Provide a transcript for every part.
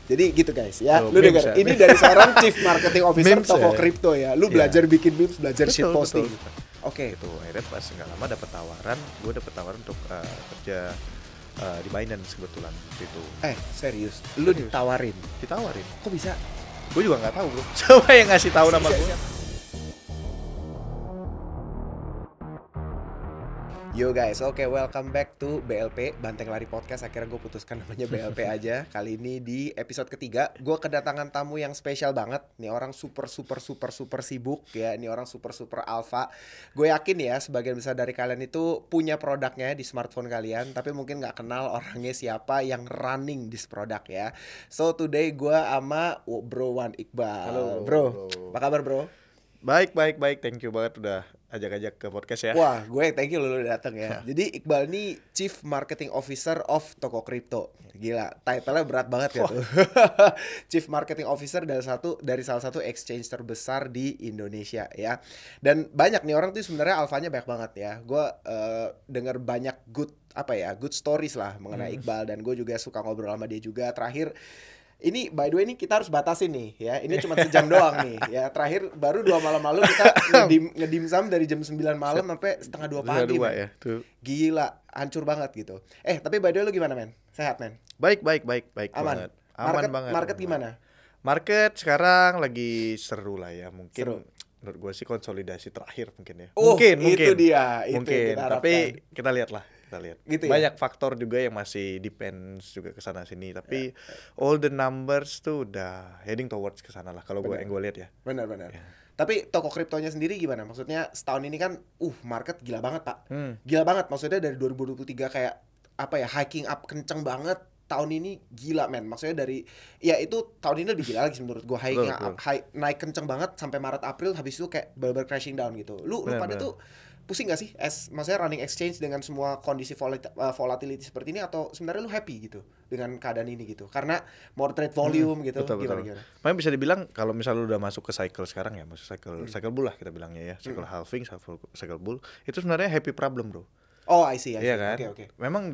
Jadi gitu guys ya. Oh, Lu denger, ini dari seorang Chief Marketing Officer Memes toko ya? kripto ya. Lu belajar bikin memes, belajar shit posting. Oke. Itu akhirnya pas nggak lama gue dapet tawaran untuk kerja di Binance kebetulan waktu itu. Serius? Lu ditawarin? Ditawarin. Kok bisa? Gue juga nggak tahu bro. Siapa yang ngasih tahu nama gue? Yo guys, oke, welcome back to BLP, Banteng Lari Podcast. Akhirnya gue putuskan namanya BLP aja. Kali ini di episode ketiga, gue kedatangan tamu yang spesial banget. Nih orang super sibuk ya. Ini orang super alpha. Gue yakin ya, sebagian besar dari kalian itu punya produknya di smartphone kalian, tapi mungkin gak kenal orangnya siapa yang running this produk ya. So today gue sama Bro Wan Iqbal. Halo bro. Apa kabar bro? Baik. Thank you banget udah ajak-ajak ke podcast ya. Wah, gue thank you lu udah dateng ya. Jadi Iqbal nih Chief Marketing Officer of Toko Kripto. Gila, title-nya berat banget ya tuh. Chief Marketing Officer dari salah satu exchange terbesar di Indonesia ya. Dan banyak nih orang tuh sebenarnya alfanya banyak banget ya. Gue dengar banyak good stories lah mengenai Iqbal, dan gue juga suka ngobrol sama dia juga. Terakhir ini by the way ini kita harus batasin nih ya. Ini cuma sejam doang nih ya. Terakhir baru 2 malam lalu kita ngedimsum dari jam 9 malam sampai setengah 2 pagi. Ya, tuh. Gila, hancur banget gitu. Tapi by the way lu gimana men? Sehat men? Baik Aman? banget. Aman banget. Market gimana? Market sekarang lagi seru lah ya. Mungkin seru. Menurut gue sih konsolidasi terakhir mungkin ya. Mungkin. Itu dia. Mungkin. Tapi kita lihat. Gitu banyak ya? faktor juga yang masih depends juga ke sana sini, tapi all the numbers tuh udah heading towards ke sana lah kalau gue lihat ya. Benar. Ya. Tapi toko kriptonya sendiri gimana? Maksudnya setahun ini kan market gila banget, Pak. Gila banget, maksudnya dari 2023 kayak hiking up kenceng banget. Tahun ini gila men, maksudnya itu tahun ini lebih gila lagi menurut gue. Naik kenceng banget sampai Maret April, habis itu kayak bener-bener crashing down gitu. Lu pada tuh pusing gak sih maksudnya running exchange dengan semua kondisi volatility seperti ini, atau sebenarnya lu happy gitu dengan keadaan ini gitu karena more trade volume gitu? Betul. Gimana? Makanya bisa dibilang kalau misalnya lu udah masuk ke cycle sekarang ya, masuk cycle bull lah kita bilangnya ya, cycle halving, cycle bull, itu sebenarnya happy problem bro. Oh, I see. Iya kan? Okay. Memang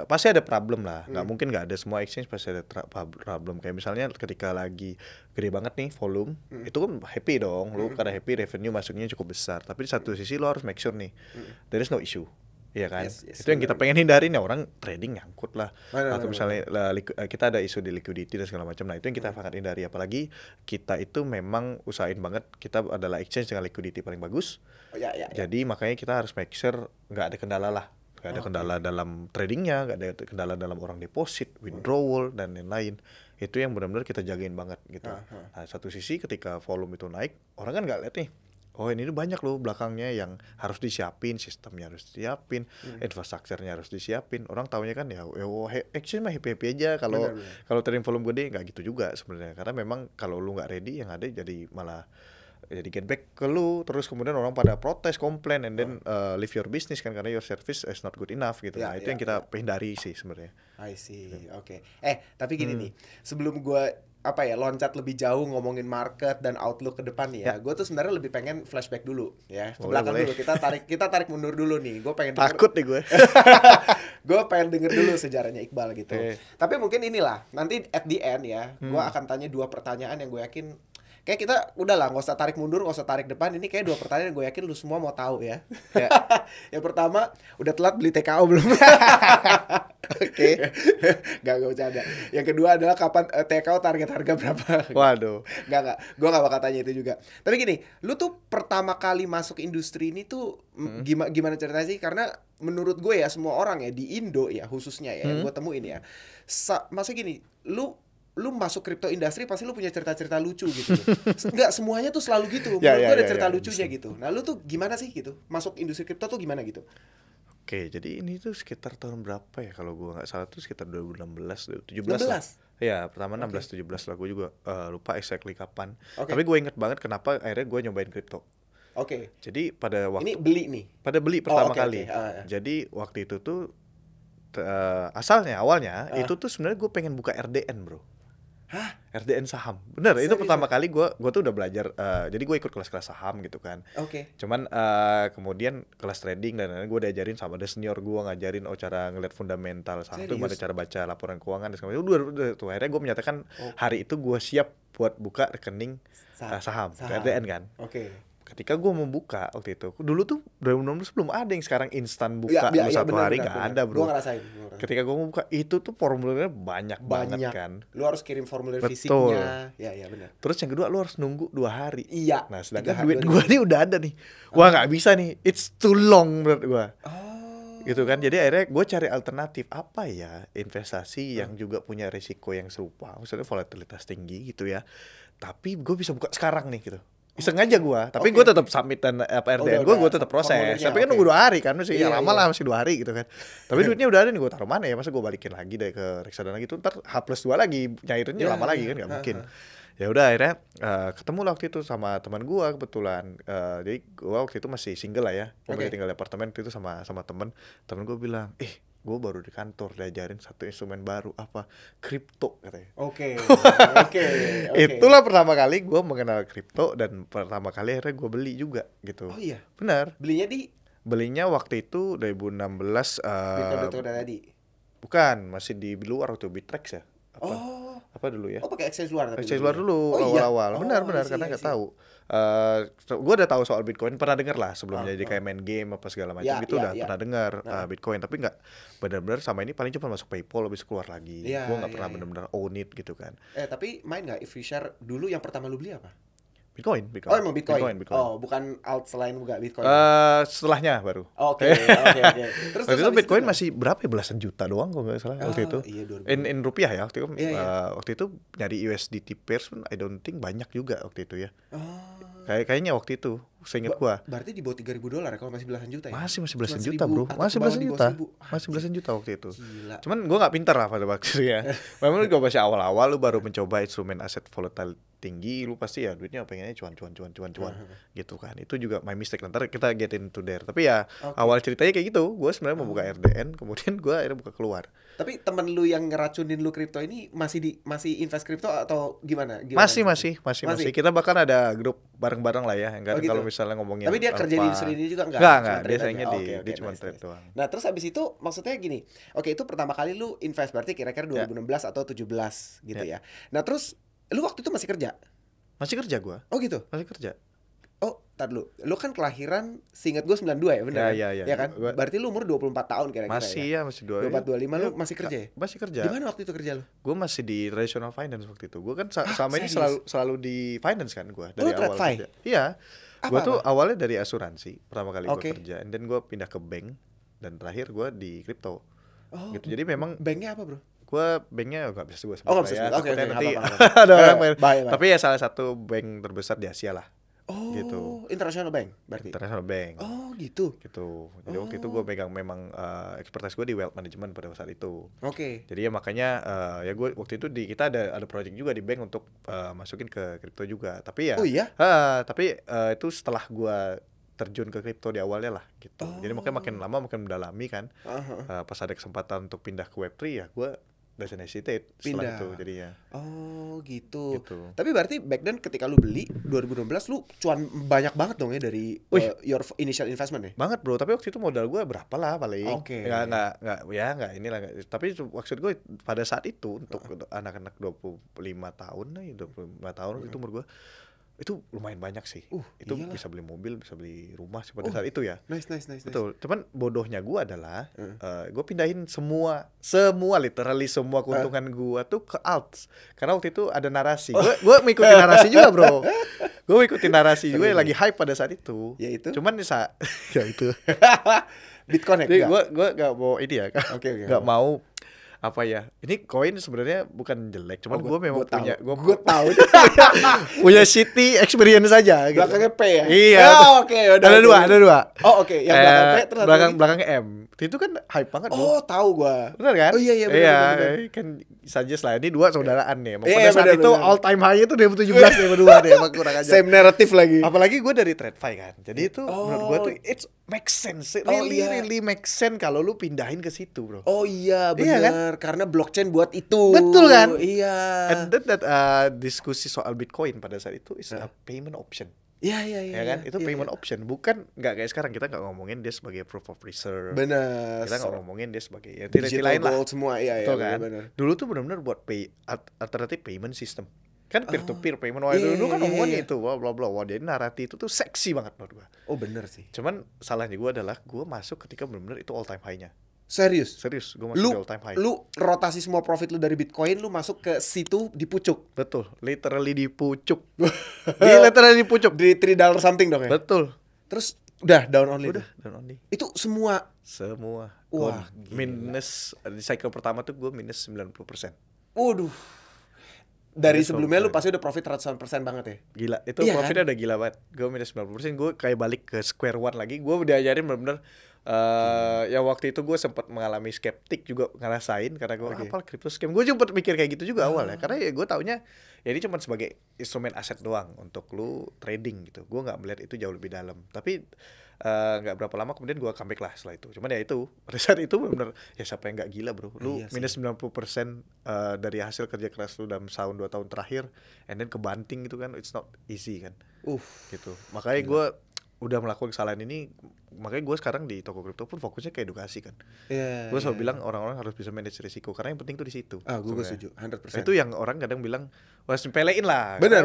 pasti ada problem lah. Nggak mungkin nggak ada, semua exchange pasti ada problem. Kayak misalnya ketika lagi gede banget nih volume, itu kan happy dong. Lu karena happy, revenue masuknya cukup besar. Tapi di satu sisi lu harus make sure nih, there is no issue. Iya kan? Yes, itu yang kita pengen hindarin ya, orang trading nyangkut lah. Atau misalnya kita ada isu di liquidity dan segala macam. Nah itu yang kita sangat hindari. Apalagi kita itu memang usahain banget, kita adalah exchange dengan liquidity paling bagus. Jadi makanya kita harus make sure nggak ada kendala lah. Nggak ada kendala dalam tradingnya, nggak ada kendala dalam orang deposit, withdrawal, dan lain-lain. Itu yang benar-benar kita jagain banget gitu. Nah satu sisi ketika volume itu naik, orang kan nggak lihat nih, oh ini banyak loh belakangnya yang harus disiapin, sistemnya harus disiapin, infrastrukturnya harus disiapin. Orang taunya kan exchange mah happy aja. Kalau trading volume gede nggak gitu juga sebenarnya. Karena memang kalau lu nggak ready, yang ada jadi malah jadi get back ke lu, terus kemudian orang pada protes, komplain, and then leave your business kan, karena your service is not good enough gitu. Nah itu yang kita hindari sih sebenarnya. I see, oke. Tapi gini nih, sebelum gue loncat lebih jauh ngomongin market dan outlook ke depan nih ya. Gue tuh sebenarnya lebih pengen flashback dulu ya, ke belakang dulu. Kita tarik mundur dulu nih. Gue pengen takut nih gue. Gue pengen denger dulu sejarahnya Iqbal gitu. Tapi mungkin inilah nanti at the end ya, gue akan tanya 2 pertanyaan yang gue yakin kayak kita udahlah, nggak usah tarik mundur, nggak usah tarik depan. Ini kayak 2 pertanyaan yang gue yakin lu semua mau tahu ya. Yang pertama, udah telat beli TKO belum? Oke. Gak bercanda. Yang kedua adalah kapan TKO target harga berapa? Waduh. Gak. Gue gak bakal tanya itu juga. Tapi gini, lu tuh pertama kali masuk industri ini tuh gimana ceritanya sih? Karena menurut gue ya, semua orang ya di Indo ya khususnya ya, yang gue temuin ya, masa gini, lu masuk crypto industry pasti lu punya cerita-cerita lucu gitu. Enggak semuanya tuh selalu gitu. Menurut gue ada cerita lucunya gitu. Nah, lu tuh gimana sih gitu? Masuk industri crypto tuh gimana gitu? Oke, jadi ini tuh sekitar tahun berapa ya kalau gue nggak salah tuh sekitar 2016, 17 lah. Ya, pertama 16, 17 lah, gue juga lupa exactly kapan. Tapi gue inget banget kenapa akhirnya gue nyobain crypto. Jadi pada waktu ini beli nih. Pada beli pertama kali. Jadi waktu itu tuh awalnya itu tuh sebenarnya gue pengen buka RDN bro. Hah? RDN saham. Bener, itu Serius pertama ya? kali gue tuh udah belajar. Jadi gue ikut kelas-kelas saham gitu kan. Oke. Cuman kemudian kelas trading dan lain-lain gue diajarin sama ada senior gue ngajarin cara ngeliat fundamental saham tuh, gimana Serius? cara baca laporan keuangan dan segala macam. Udah tuh akhirnya gue menyatakan hari itu gue siap buat buka rekening saham ke RDN kan. Oke. Ketika gue membuka waktu itu, dulu tuh 2016 belum ada yang sekarang instan buka Ya, lu satu hari, benar, nggak benar. ada bro. Gua ngerasain. Ketika gue membuka itu tuh formulirnya banyak banget kan. Lu harus kirim formulir Betul. fisiknya. Ya benar. Terus yang kedua lu harus nunggu 2 hari. Iya. Nah sedangkan 3 duit hari. gue nih udah ada nih. Wah nggak bisa nih, it's too long menurut gue. Oh. Gitu kan, jadi akhirnya gue cari alternatif apa ya investasi yang juga punya risiko yang serupa, maksudnya volatilitas tinggi gitu ya. Tapi gue bisa buka sekarang nih gitu. Iseng aja gue, tapi gue tetap submit dan RDN gue tetap proses. Tapi kan nunggu 2 hari kan, masih lama lah, masih 2 hari gitu kan. Tapi duitnya udah ada nih, gue taruh mana ya? Masa gue balikin lagi deh ke reksadana gitu, ntar H+2 lagi, nyairinnya lama lagi kan, nggak mungkin. Ya udah akhirnya ketemu lah waktu itu sama teman gue kebetulan. Jadi gue waktu itu masih single lah ya, gue masih tinggal di apartemen waktu itu sama temen gue bilang, gue baru di kantor diajarin satu instrumen baru apa kripto katanya. Oke. Itulah pertama kali gue mengenal kripto dan pertama kali akhirnya gue beli juga gitu. Oh iya. Benar. Belinya waktu itu 2016. Bitcoin tadi. Bukan, masih di luar waktu Bittrex ya. Apa dulu ya? Oh pakai exchange luar tapi. Exchange luar dulu awal-awal. Benar karena nggak tahu. Gue udah tahu soal Bitcoin, pernah dengar lah sebelum jadi kayak main game apa segala macam gitu udah pernah dengar Bitcoin, tapi nggak benar-benar sama ini, paling cuma masuk PayPal habis keluar lagi. Gue nggak pernah benar-benar own it gitu kan. Tapi main nggak if you share dulu yang pertama lu beli apa? Bitcoin. Oh emang Bitcoin. Oh bukan alt selain juga Bitcoin. Setelahnya baru. Oke. Terus waktu itu Bitcoin masih berapa ya, belasan juta doang kalau nggak salah waktu itu. Iya, in rupiah ya waktu itu. Waktu itu nyari USDT pairs pun I don't think banyak juga waktu itu ya. Kayaknya waktu itu seingat gua. Berarti di bawah $3.000 ya kalau masih belasan juta ya? Masih belasan juta bro. Masih belasan juta waktu itu. Gila. Cuman gua nggak pintar lah pada waktu itu ya. Memang gua masih awal-awal, lu baru mencoba instrumen aset volatile tinggi, lu pasti ya duitnya pengennya cuan gitu kan. Itu juga my mistake, ntar kita get into there. Tapi ya awal ceritanya kayak gitu. Gue sebenarnya mau buka RDN, kemudian gue akhirnya buka keluar. Tapi temen lu yang ngeracunin lu kripto ini masih invest kripto atau gimana? Masih. Kita bahkan ada grup bareng-bareng lah ya. Enggak kalau misalnya ngomongin. Tapi dia kerja di industri ini juga enggak? Enggak. Biasanya dia cuma trade doang. Nah, terus habis itu maksudnya gini. Oke, itu pertama kali lu invest berarti kira-kira 2016 atau 17 gitu ya. Nah, terus lu waktu itu masih kerja? Masih kerja gue. Oh gitu? Masih kerja. Oh, tar dulu. Lu kan kelahiran seingat gue 92 ya, benar? Iya. Ya kan? Berarti lu umur 24 tahun kira-kira masih ya? Masih 24, 25 lu masih kerja ya? Masih kerja. Di mana waktu itu kerja lu? Gue masih di traditional finance waktu itu. Gue kan selama ini selalu di finance kan gue dari awal kerja. Iya. Gue tuh awalnya dari asuransi pertama kali gue kerja, dan gue pindah ke bank, dan terakhir gue di kripto. Gitu. Jadi memang banknya apa bro? Gue banknya nggak bisa gue sebut ya. Oke, nanti apa. ada orang main. Tapi ya salah satu bank terbesar di Asia lah. Oh, gitu. International bank berarti. International bank. Oh, gitu. Jadi waktu itu gue pegang memang expertise gue di wealth management pada saat itu. Oke. Jadi ya makanya ya gue waktu itu kita ada project juga di bank untuk masukin ke kripto juga. Tapi ya. Oh iya. Tapi itu setelah gue terjun ke kripto di awalnya lah gitu. Jadi makanya makin lama makin mendalami kan. Pas ada kesempatan untuk pindah ke Web3 ya gue doesn't hesitate setelah itu jadinya. Oh gitu. Tapi berarti back then ketika lu beli 2016 lu cuan banyak banget dong ya dari your initial investment ya? Banget bro, tapi waktu itu modal gue berapa lah paling. Nggak inilah. Tapi maksud gue pada saat itu untuk anak-anak 25 tahun lah, 25 tahun itu umur gue, itu lumayan banyak sih. Itu iyalah. Bisa beli mobil, bisa beli rumah sih pada saat itu ya. Nice. Betul. Cuman bodohnya gue adalah gue pindahin semua literally semua keuntungan gue tuh ke alts. Karena waktu itu ada narasi. Gue mengikuti narasi juga bro. Gue mengikuti narasi juga yang lagi hype pada saat itu. Ya itu. Cuman ya itu. Bitcoin ya. Gue gak mau ini ya. Oke. Gak mau apa ya, ini koin sebenarnya bukan jelek, cuman gue memang punya punya shitty experience saja gitu. Belakangnya P ya? Iya. Ada dua. Oh oke, yang belakang P terus belakangnya M. Itu kan hype banget. Tahu gue. Benar kan? Oh iya benar. Kan suggest lah, ini dua saudaraan nih. Pada saat itu all time high itu 2017 ya berdua deh, emang kurang aja. Same narrative lagi. Apalagi gue dari TradFi kan. Jadi itu menurut gue tuh it's make sense, really make sense kalau lu pindahin ke situ, bro. Oh iya, benar, kan? Karena blockchain buat itu. Betul kan? Iya. And then that diskusi soal Bitcoin pada saat itu is a payment option. Iya. Ya kan? Itu payment option, bukan nggak kayak sekarang kita nggak ngomongin dia sebagai proof of reserve. Benar. Kita nggak ngomongin dia sebagai ya digital lain lah. Semua, iya kan? Benar. Dulu tuh benar-benar buat alternatif payment system. Kan peer to peer payment. Wah, dulu kan ngomongin itu, bla bla bla. Wah, jadi narasi itu tuh seksi banget menurut gua. Oh, benar sih. Cuman salahnya gua adalah gua masuk ketika benar-benar itu all time high-nya. Serius, gua masuk di all time high. Lu rotasi semua profit lu dari Bitcoin, lu masuk ke situ di pucuk. Betul, literally di pucuk. Literally di pucuk. Di $3 something dong ya? Betul. Terus udah down only. Down only. Itu semua. Wah, minus di cycle pertama tuh gua minus 90%. Waduh. Dari sebelumnya lu pasti udah profit ratusan persen banget ya? Gila, itu profitnya kan? Udah gila banget. Gue minus 90%, gue kayak balik ke square one lagi. Gue udah ajarin bener-bener ya waktu itu gue sempat mengalami skeptik juga ngerasain. Karena gue apa crypto scam. Gue sempat mikir kayak gitu juga awal ya. Karena ya gue taunya ya ini cuma sebagai instrumen aset doang untuk lu trading gitu. Gue gak melihat itu jauh lebih dalam. Tapi gak berapa lama kemudian gue comeback lah setelah itu. Cuman ya itu, pada saat itu bener-bener ya siapa yang gak gila bro. Lu minus 90% dari hasil kerja keras lu dalam tahun 2 tahun terakhir, and then kebanting gitu kan, it's not easy kan. Gitu. Makanya gue udah melakukan kesalahan ini, makanya gue sekarang di toko kripto pun fokusnya ke edukasi kan. Gue selalu bilang orang-orang harus bisa manage risiko, karena yang penting tuh di situ. Gue setuju 100%. Itu yang orang kadang bilang wah sepelein lah. Bener.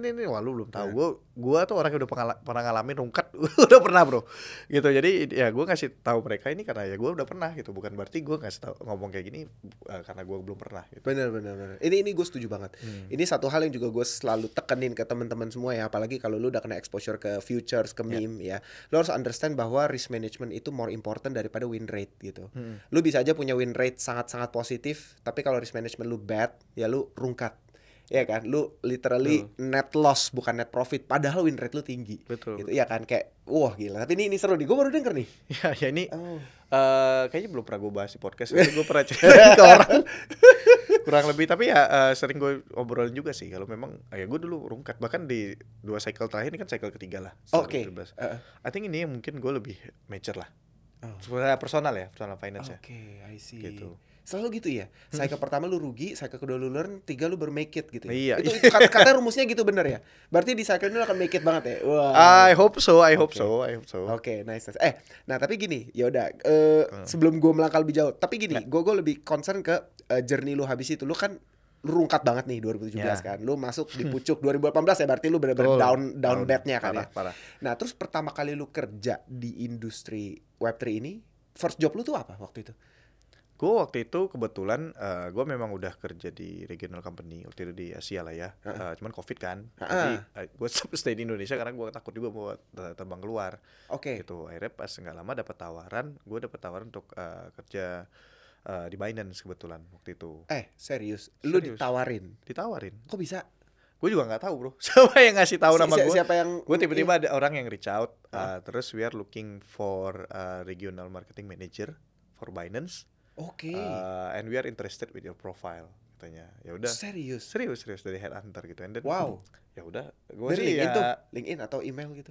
Ini wah lu belum tahu. Gue tuh orang yang udah pernah ngalamin rungkat, udah pernah bro. Gitu. Jadi ya gue ngasih tahu mereka ini karena ya gue udah pernah gitu. Bukan berarti gue ngasih tahu ngomong kayak gini karena gue belum pernah. Gitu. Bener. Ini gue setuju banget. Ini satu hal yang juga gue selalu tekenin ke teman-teman semua ya. Apalagi kalau lu udah kena exposure ke futures, ke meme ya. Lu harus understand bahwa risk management itu more important daripada win rate gitu. Lu bisa aja punya win rate sangat-sangat positif, tapi kalau risk management lu bad, ya lu rungkat. Ya kan, lu literally net loss bukan net profit, padahal win rate lu tinggi. Betul. Gitu. Ya kan, kayak wah gila. Tapi ini seru nih, gue baru denger nih. Ya ini kayaknya belum pernah gue bahas di podcast. Gue pernah cerita ke orang kurang lebih, tapi ya sering gue obrolin juga sih. Kalau memang ya gue dulu rungkat, bahkan di 2 cycle terakhir ini kan cycle ketiga lah. Oke. I think ini yang mungkin gue lebih major lah. Personal finance ya. Oke, I see. Gitu. Selalu gitu ya. Cycle pertama lu rugi, cycle kedua lu learn, 3 lu baru make it gitu. Iya. Itu katanya rumusnya gitu bener ya. Berarti di cycle ini lu akan make it banget ya. Wah. I hope so. Oke, nice. Nah tapi gini, ya udah sebelum gue melangkah lebih jauh, tapi gini, gue lebih concern ke journey lu habis itu. Lu kan lu rungkat banget nih 2017 kan. Lu masuk di pucuk 2018 ya, berarti lu bener-bener down bad-nya kan ya. Parah. Nah, terus pertama kali lu kerja di industri Web3 ini, first job lu tuh apa waktu itu? Gue waktu itu kebetulan gue memang udah kerja di regional company waktu itu di Asia lah ya. Cuman COVID kan. Jadi gue stay di Indonesia karena gue takut juga mau terbang keluar. Oke. Gitu. Akhirnya pas nggak lama dapat tawaran untuk kerja di Binance kebetulan waktu itu. Serius? Lu ditawarin? Ditawarin. Kok bisa? Gue juga nggak tahu bro. Siapa yang ngasih tahu nama gue? Siapa yang? Gue tiba-tiba ada orang yang reach out. Terus we are looking for regional marketing manager for Binance. Oke. And we are interested with your profile katanya. Ya udah. Serius dari headhunter gitu. And then, wow. Ya udah. Dari LinkedIn tuh, LinkedIn atau email gitu?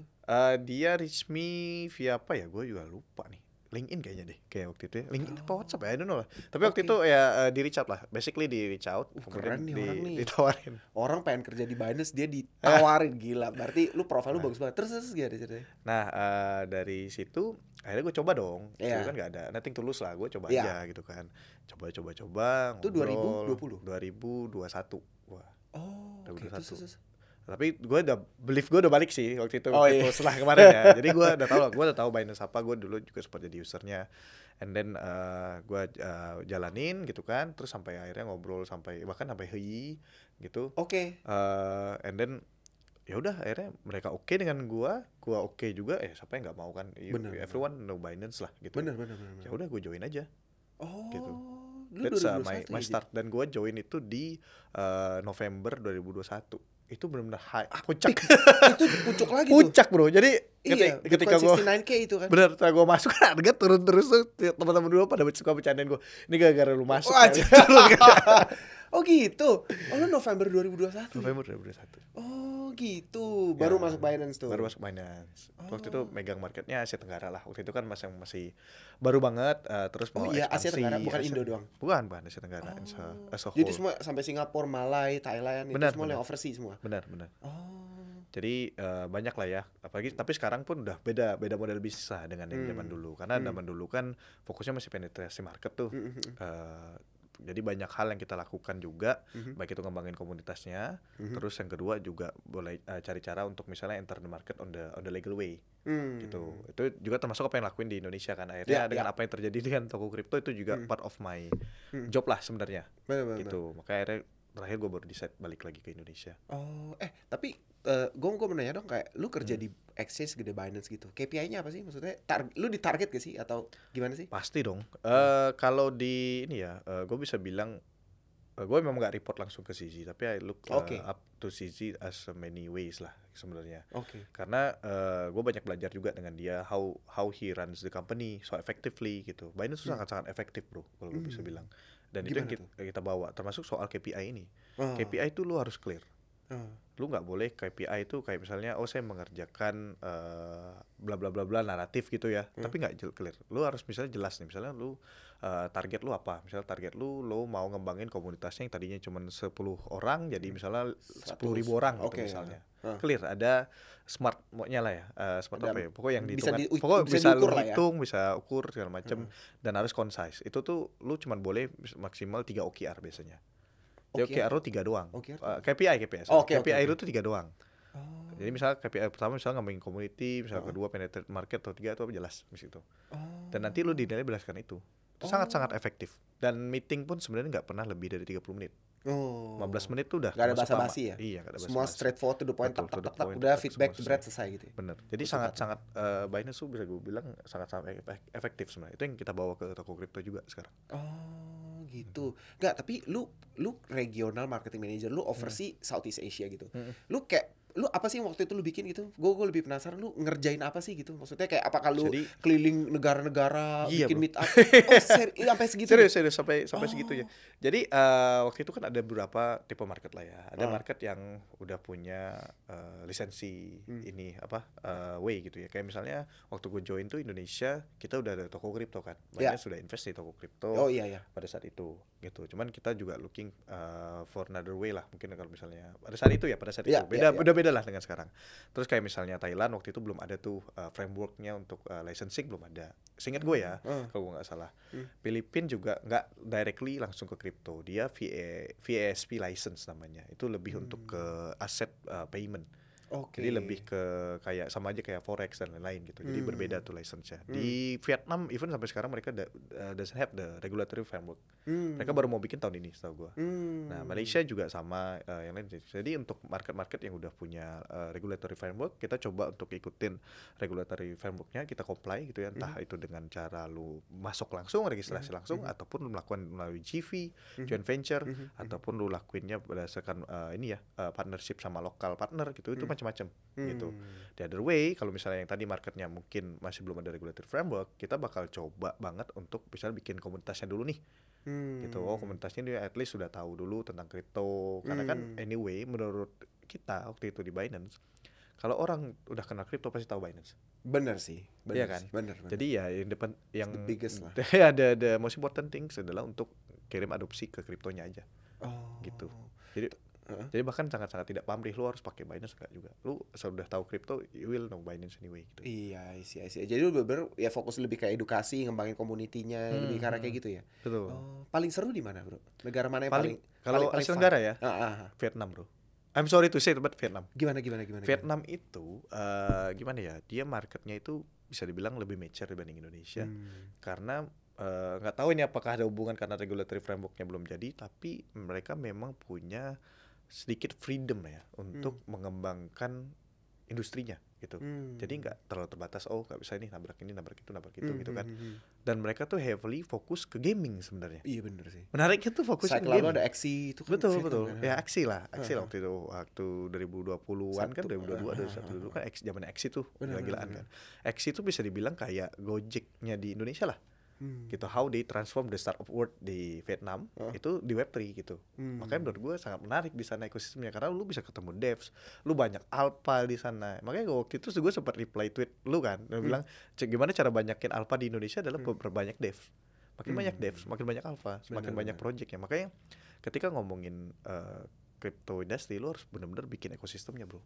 Dia reach me via apa ya? Gue juga lupa nih. LinkedIn kayaknya deh, kayak waktu itu ya. LinkedIn apa WhatsApp ya, I don't know lah. Tapi waktu itu ya di reach out lah, basically di reach out. Keren nih orang nih. Ditawarin. Orang pengen kerja di Binance, dia ditawarin, gila. Berarti lu profil lu bagus banget. Terus gimana ceritanya? Nah dari situ akhirnya gue coba dong. Kan gak ada nothing tulus lah, gue coba aja gitu kan. Coba. Itu 2020? 2021. Wah. Oke. Terus. Tapi gue udah balik sih waktu itu, setelah kemarin ya. Jadi gue udah tahu Binance apa. Gue dulu juga sempat jadi usernya. And then gue jalanin gitu kan. Terus sampai akhirnya ngobrol bahkan sampai HI gitu. Oke. And then ya udah akhirnya mereka oke dengan gue oke juga. Siapa yang nggak mau kan? Everyone know Binance lah gitu. Bener. Ya udah gue join aja. Gitu. That's my start. Dan gue join itu di November 2021. Itu benar-benar high, puncak. Itu puncak lagi tuh. Puncak bro. Jadi ketika gue 69K itu kan. Bener, setelah gue masuk kan harga turun terus tuh. Teman-teman dulu pada suka bercandain gue. Ini gara-gara lu masuk. Oh gitu. Oh lu November 2021. November 2021. Oh gitu. Ya, Baru masuk Binance tuh. baru masuk Binance. Waktu itu megang marketnya Asia Tenggara lah. Waktu itu kan masih baru banget, terus Oh mau iya, Asia ekspansi. Tenggara, bukan Indo doang. Bukan Asia Tenggara as a Jadi whole. semua sampai Singapura, Malai, Thailand itu Benar, semua benar. yang overseas semua. Benar, benar. Oh. Jadi banyak lah ya, apalagi tapi sekarang pun udah beda model bisnis lah dengan yang zaman dulu. Karena zaman dulu kan fokusnya masih penetrasi market tuh. Jadi banyak hal yang kita lakukan juga, baik itu ngembangin komunitasnya, terus yang kedua juga boleh cari cara untuk misalnya enter the market on the legal way. Gitu. Itu juga termasuk apa yang lakuin di Indonesia kan. Akhirnya dengan apa yang terjadi dengan toko kripto itu juga part of my job lah sebenarnya. Gitu. Makanya akhirnya terakhir gue baru decide balik lagi ke Indonesia. Oh, tapi gue mau nanya dong, kayak lu kerja di exchange gede Binance gitu, KPI-nya apa sih? Maksudnya lu ditarget gak sih atau gimana sih? Pasti dong. Kalau di ini ya, gue bisa bilang gue memang nggak report langsung ke CZ, tapi I look up to CZ as many ways lah sebenarnya. Karena gue banyak belajar juga dengan dia how he runs the company so effectively gitu. Binance tuh sangat-sangat efektif bro, kalau gue bisa bilang. Dan Gimana itu yang kita bawa, termasuk soal KPI ini. KPI itu lu harus clear. Lu nggak boleh KPI itu kayak misalnya saya mengerjakan bla bla bla bla naratif gitu ya, tapi nggak clear. Lu harus misalnya jelas nih, misalnya lu target lu apa, misalnya target lu mau ngembangin komunitasnya yang tadinya cuma 10 orang jadi misalnya 10.000 orang gitu misalnya. Clear, ada smart-nya lah ya, smart apa ya, pokoknya yang dihitung, pokoknya bisa lu hitung, bisa ukur segala macam, dan harus concise. Itu tuh lu cuma boleh maksimal 3 OKR biasanya. OKR lu 3 doang. KPI. KPI lu tuh 3 doang. Jadi misalnya KPI pertama misalnya ngembangin community, misalnya kedua penetrate market, atau 3 itu jelas di situ. Dan nanti lu dinilai berdasarkan itu. Itu sangat-sangat efektif. Dan meeting pun sebenarnya nggak pernah lebih dari 30 menit. 15 menit tuh udah gak ada basa-basi ya? Iya, gak ada semua straight forward to the point, tak, udah feedback berat selesai gitu ya? Bener. Jadi sangat-sangat Binance tuh bisa gue bilang sangat-sangat efektif sebenarnya. Itu yang kita bawa ke toko kripto juga sekarang. Gitu. Nggak, tapi lu regional marketing manager, lu oversee Southeast Asia gitu. Lu apa sih yang waktu itu lu bikin gitu? Gue lebih penasaran, lu ngerjain apa sih gitu? Maksudnya kayak apakah lu keliling negara-negara, bikin meet up? Sampai segitu? Serius sampai segitunya. Jadi waktu itu kan ada beberapa tipe market lah ya. Ada market yang udah punya lisensi ini way gitu ya. Kayak misalnya waktu gue join tuh Indonesia, kita udah ada toko kripto kan. Banyak sudah invest di toko kripto. Pada saat itu gitu. Cuman kita juga looking for another way lah. Mungkin kalau misalnya pada saat itu beda lah dengan sekarang. Terus kayak misalnya Thailand waktu itu belum ada tuh frameworknya untuk licensing, belum ada. Seingat gue ya, kalau gue nggak salah. Filipina juga nggak directly langsung ke crypto, dia VASP license namanya. Itu lebih untuk ke asset payment. Jadi lebih ke kayak sama aja kayak forex dan lain-lain gitu. Jadi berbeda tuh license-nya. Di Vietnam even sampai sekarang mereka doesn't have the regulatory framework. Mereka baru mau bikin tahun ini setahu gue. Nah, Malaysia juga sama yang lain. Jadi untuk market-market yang udah punya regulatory framework, kita coba untuk ikutin regulatory framework-nya, kita comply gitu ya. Entah itu dengan cara lu masuk langsung, registrasi langsung, ataupun lu melakukan melalui GV, joint venture, ataupun lu lakuinnya berdasarkan partnership sama lokal partner gitu. Itu macam-macam gitu. The other way, kalau misalnya yang tadi marketnya mungkin masih belum ada regulatory framework, kita bakal coba banget untuk misalnya bikin komunitasnya dulu nih. Gitu. Komunitasnya dia at least sudah tahu dulu tentang kripto. Karena kan anyway menurut kita waktu itu di Binance, kalau orang udah kenal kripto pasti tahu Binance. Bener sih. Iya kan? Bener. Jadi ya yang the biggest lah. Ya the most important things adalah untuk kirim adopsi ke kriptonya aja. Gitu. Jadi bahkan sangat-sangat tidak pamrih lu harus pakai Binance enggak juga. Lu sudah tahu kripto, you will know Binance anyway gitu. Iya, sih. Jadi lu bener ya fokus lebih kayak edukasi, ngembangin komunitinya, lebih karena kayak gitu ya. Betul. Paling seru di mana, Bro? Negara mana yang paling kalau Asia Tenggara ya? Vietnam, Bro. I'm sorry to say but Vietnam. Gimana? Vietnam itu gimana ya? Dia marketnya itu bisa dibilang lebih mature dibanding Indonesia. Karena nggak tahu ini apakah ada hubungan karena regulatory frameworknya belum jadi, tapi mereka memang punya sedikit freedom ya untuk mengembangkan industrinya gitu. Jadi nggak terlalu terbatas, nggak bisa ini nabrak itu gitu kan. Dan mereka tuh heavily fokus ke gaming sebenarnya. Iya bener sih. Menariknya tuh fokus ke gaming. Lalu ada Axie itu kan. Betul. Ya Axie lah waktu itu, waktu 2020-an kan 2022 ada satu dulu kan zaman Axie tuh gila-gilaan kan. Axie tuh bisa dibilang kayak Gojeknya di Indonesia lah. gitu, how they transform the start of world di Vietnam itu di Web3 gitu. Makanya menurut gue sangat menarik di sana ekosistemnya, karena lu bisa ketemu devs, lu banyak alpha di sana. Makanya waktu itu gue sempat reply tweet lu kan, dan bilang gimana cara banyakin alpha di Indonesia adalah berbanyak dev. Makin banyak devs, makin banyak alpha, semakin banyak project ya. Makanya ketika ngomongin crypto industry, lu harus benar-benar bikin ekosistemnya, bro.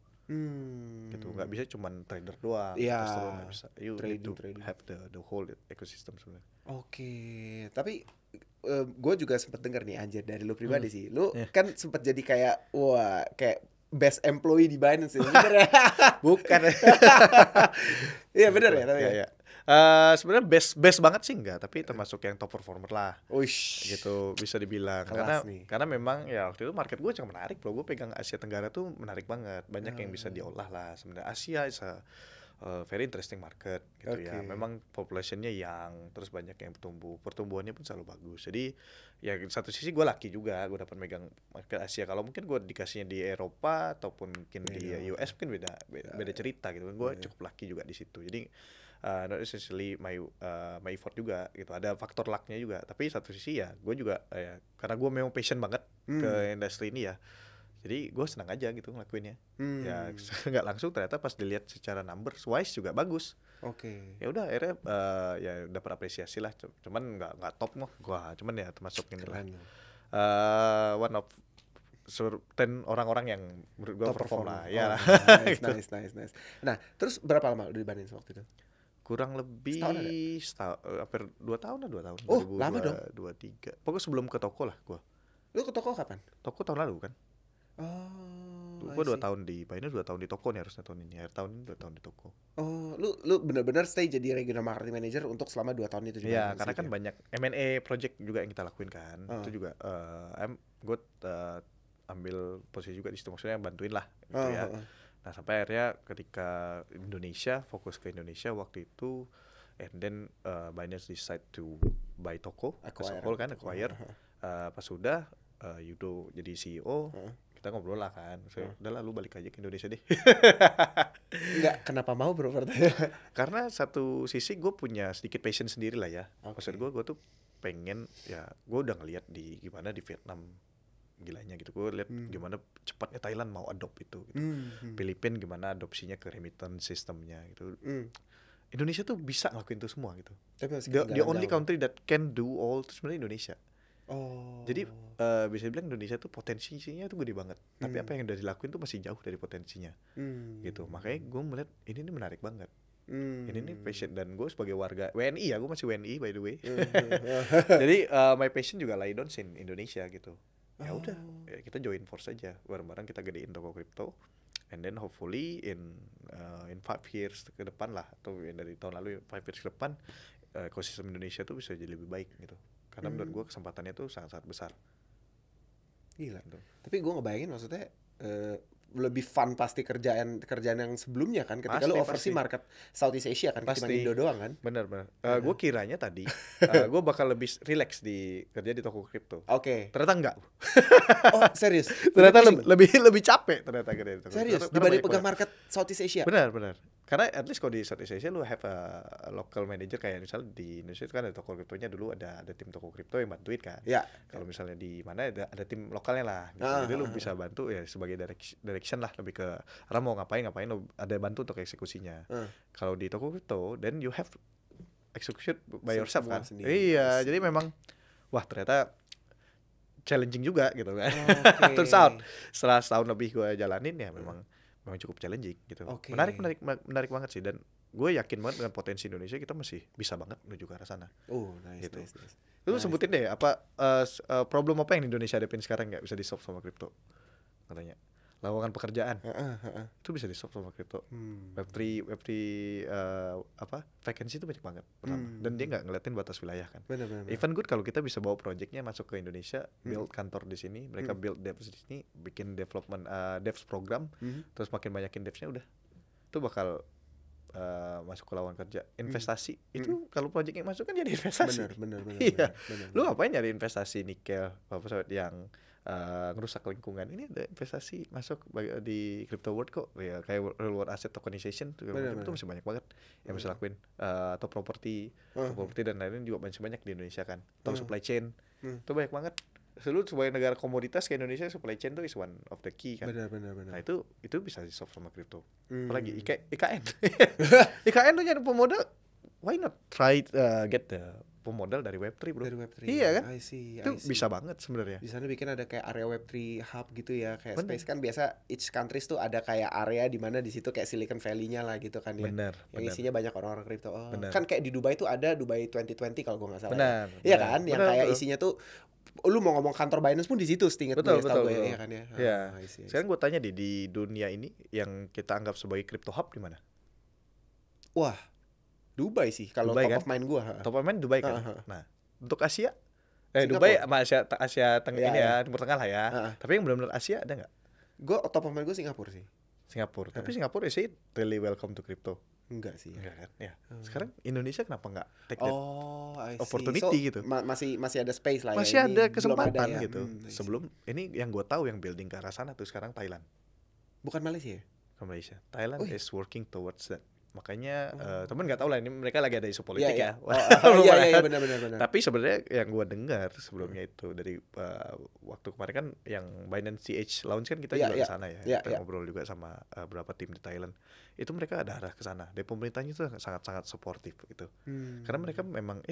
Gitu, nggak bisa cuman trader doang, investor doang nggak bisa. You need to have the whole ecosystem sebenarnya. Oke, tapi gue juga sempet denger nih anjir dari lu pribadi sih, lu kan sempet jadi kayak kayak best employee di Binance ya, bener ya? Bukan. Iya bener ya tapi. Ya. Sebenarnya best banget sih enggak, tapi termasuk yang top performer lah. Gitu bisa dibilang. Karena memang ya waktu itu market gue cukup menarik, bro. Gue pegang Asia Tenggara tuh menarik banget. Banyak yang bisa diolah lah. Sebenarnya Asia is a very interesting market gitu ya. Memang populationnya yang terus banyak yang pertumbuhannya pun selalu bagus. Jadi ya satu sisi gue lucky juga, gue dapat megang market Asia. Kalau mungkin gue dikasihnya di Eropa ataupun mungkin di US mungkin beda cerita gitu. Gue cukup lucky juga di situ. Jadi not essentially my effort juga gitu, ada faktor lucknya juga, tapi satu sisi ya gue juga karena gue memang passion banget ke industri ini ya, jadi gue senang aja gitu ngelakuinnya. Ya nggak langsung ternyata pas dilihat secara numbers wise juga bagus. Ya udah akhirnya ya dapat apresiasi lah, cuman nggak top mah gue, cuman ya termasuk inilah one of 10 orang-orang yang menurut gue perform lah ya. Nice. Nah terus berapa lama udah di Binance waktu itu? Kurang lebih hampir 2 tahun. Oh, lama dong. 23. Pokoknya sebelum ke toko lah gua. Lu ke toko kapan? Toko tahun lalu kan. Gua 2 tahun di Binance, 2 tahun di toko nih harusnya tahun ini. Akhir tahun ini 2 tahun di toko. Lu benar-benar stay jadi regional marketing manager untuk selama 2 tahun itu juga. Iya, karena kan banyak M&A project juga yang kita lakuin kan. Itu juga gue ambil posisi juga di situ, maksudnya bantuin lah gitu ya. Nah sampai akhirnya ketika Indonesia, fokus ke Indonesia waktu itu, and then Binance decide to buy toko, acquire. Pas sudah Yudo jadi CEO, kita ngobrol lah kan, udahlah lu balik aja ke Indonesia deh. Enggak, kenapa mau bro? Karena satu sisi gue punya sedikit passion sendiri lah ya. Maksud gue tuh pengen, ya gue udah ngeliat di gimana di Vietnam gilanya gitu, gue lihat gimana cepatnya Thailand mau adopt itu gitu. Filipina gimana adopsinya ke remittance sistemnya gitu. Indonesia tuh bisa ngelakuin itu semua gitu. The only country that can do all itu sebenarnya Indonesia. Jadi bisa dibilang Indonesia tuh potensinya tuh gede banget. Tapi apa yang udah dilakuin tuh masih jauh dari potensinya. Gitu. Makanya gue melihat ini menarik banget. Ini passion, dan gue sebagai warga WNI ya, gue masih WNI by the way. Jadi my passion juga lie down in Indonesia gitu. Ya udah, kita join force aja, bareng-bareng kita gedein toko kripto, and then hopefully in 5 years ke depan lah, atau dari tahun lalu 5 years ke depan, ekosistem Indonesia tuh bisa jadi lebih baik gitu. Karena menurut gue kesempatannya tuh sangat-sangat besar. Gila. Gitu. Tapi gue ngebayangin maksudnya lebih fun pasti kerjaan yang sebelumnya kan, ketika lu oversee market Southeast Asia kan, ketimbang Indo doang kan. Bener. Gue kiranya tadi gue bakal lebih relax kerja di toko kripto. Ternyata enggak. Serius? Ternyata lebih capek ternyata kerja di toko. Serius? Dibanding pegang market Southeast Asia? Bener. Karena at least kalau di Southeast Asia lu have a local manager, kayak misalnya di Indonesia itu kan ada toko kriptonya, dulu ada tim toko kripto yang bantuin kan. Kalau misalnya di mana ada tim lokalnya lah gitu. Jadi lu bisa bantu ya sebagai direction lah, lebih ke orang mau ngapain lu ada bantu untuk eksekusinya. Kalau di toko kripto then you have execution by yourself kan. Iya, jadi memang wah ternyata challenging juga gitu kan. Turns out setelah setahun lebih gue jalanin ya memang cukup challenging gitu. Menarik banget sih, dan gue yakin banget dengan potensi Indonesia kita masih bisa banget menuju ke arah sana. Nice. Lu sebutin deh apa problem apa yang Indonesia hadapin sekarang nggak bisa di solve sama kripto katanya. Lowongan pekerjaan itu bisa di solve sama kripto. Web3 vacancy itu banyak banget pertama. Dan dia nggak ngeliatin batas wilayah kan. Bener. Even good kalau kita bisa bawa projectnya masuk ke Indonesia, build kantor di sini, mereka build devs di sini, bikin development devs program, terus makin banyakin devsnya, udah itu bakal masuk ke lowongan kerja. Investasi itu kalau project yang masuk kan jadi investasi. Bener. Iya. Lu ngapain nyari investasi nikel apa yang ngerusak lingkungan. Ini ada investasi masuk di crypto world kok, ya kayak real world asset tokenization itu masih banyak banget yang bisa lakuin, atau properti dan lain-lain juga masih banyak di Indonesia kan, atau supply chain itu banyak banget. Seluruh sebagai negara komoditas ke Indonesia, supply chain tuh is one of the key kan. Benar. Nah itu bisa di solve sama crypto. Apalagi IKN. IKN tuh nyari pemodal, why not try get the pemodal dari Web3 bro. Dari Web3. Iya kan? I see. Itu bisa banget sebenarnya. Di sana bikin ada kayak area Web3 hub gitu ya, kayak space kan biasa each countries tuh ada kayak area di mana di situ kayak Silicon Valley-nya lah gitu kan ya. Bener. Yang isinya banyak orang-orang kripto. Kan kayak di Dubai tuh ada Dubai 2020 kalau gue nggak salah. Benar. Iya kan? Yang kayak isinya tuh lu mau ngomong kantor Binance pun di situ, setingkat gue tahu ya kan ya. Ya. Sekarang gue tanya di dunia ini yang kita anggap sebagai crypto hub di mana? Wah, Dubai sih kalau top kan? of mind gue. Top of mind Dubai kan. Nah, untuk Asia, Dubai sama Asia Tengah ini ya, Timur Tengah lah ya. Tapi yang benar-benar Asia ada nggak? Gue top of mind gue Singapura sih. Tapi Singapura sih really welcome to crypto. Enggak sih. Enggak kan? Ya. Sekarang Indonesia kenapa enggak take that opportunity gitu? Masih ada space lah ya. Masih ada kesempatan ya. Gitu. Sebelum ini yang gue tahu yang building ke arah sana tuh sekarang Thailand. Bukan Malaysia ya? Bukan Malaysia. Thailand is working towards that. Makanya temen nggak tahu lah ini mereka lagi ada isu politik ya. Iya benar. Tapi sebenarnya yang gue dengar sebelumnya itu dari waktu kemarin kan yang Binance CH launch kan kita juga ke sana ya. Kita ngobrol juga sama beberapa tim di Thailand. Itu mereka ada arah ke sana. Dari pemerintahnya itu sangat supportive gitu. Karena mereka memang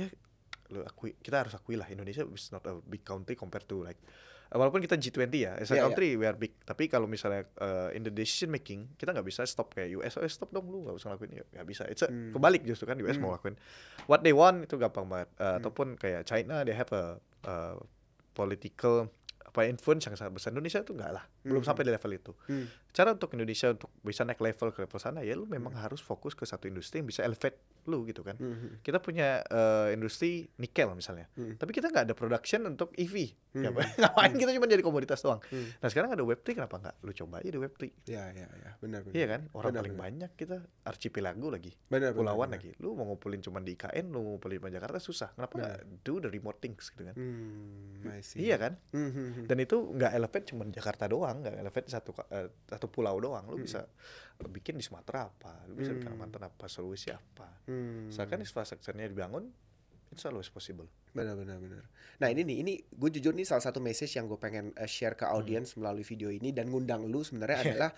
kita harus akui lah Indonesia is not a big country compared to like walaupun kita G20 ya, as a country we are big, tapi kalau misalnya in the decision making kita nggak bisa stop kayak US, stop dong lu nggak usah lakuin, nggak bisa. It's kebalik justru kan US mau lakuin what they want itu gampang banget, ataupun kayak China they have a political influence yang sangat besar. Indonesia tuh enggak lah, belum sampai di level itu. Cara untuk Indonesia untuk bisa naik level ke level sana ya lu memang harus fokus ke satu industri yang bisa elevate lu gitu kan. Kita punya industri nikel misalnya, tapi kita nggak ada production untuk EV. Ngapain kita cuma jadi komoditas doang. Nah sekarang ada Web3, kenapa nggak lu coba aja di Web3? Iya benar. Iya kan, orang paling banyak kita archipelago lagi, pulauan lagi. Lu mau ngumpulin cuma di IKN, lu ngumpulin di Jakarta susah. Kenapa nggak do the remote things gitu kan? Iya kan? Dan itu nggak elevate cuma Jakarta doang, nggak elevate satu pulau doang. Lu bisa bikin di Sumatera apa, lu bisa di Kalimantan apa, Sulawesi apa. Misalkan infrastrukturnya dibangun, it's always possible. Benar. Nah ini gue jujur nih salah satu message yang gue pengen share ke audience melalui video ini dan ngundang lu sebenarnya adalah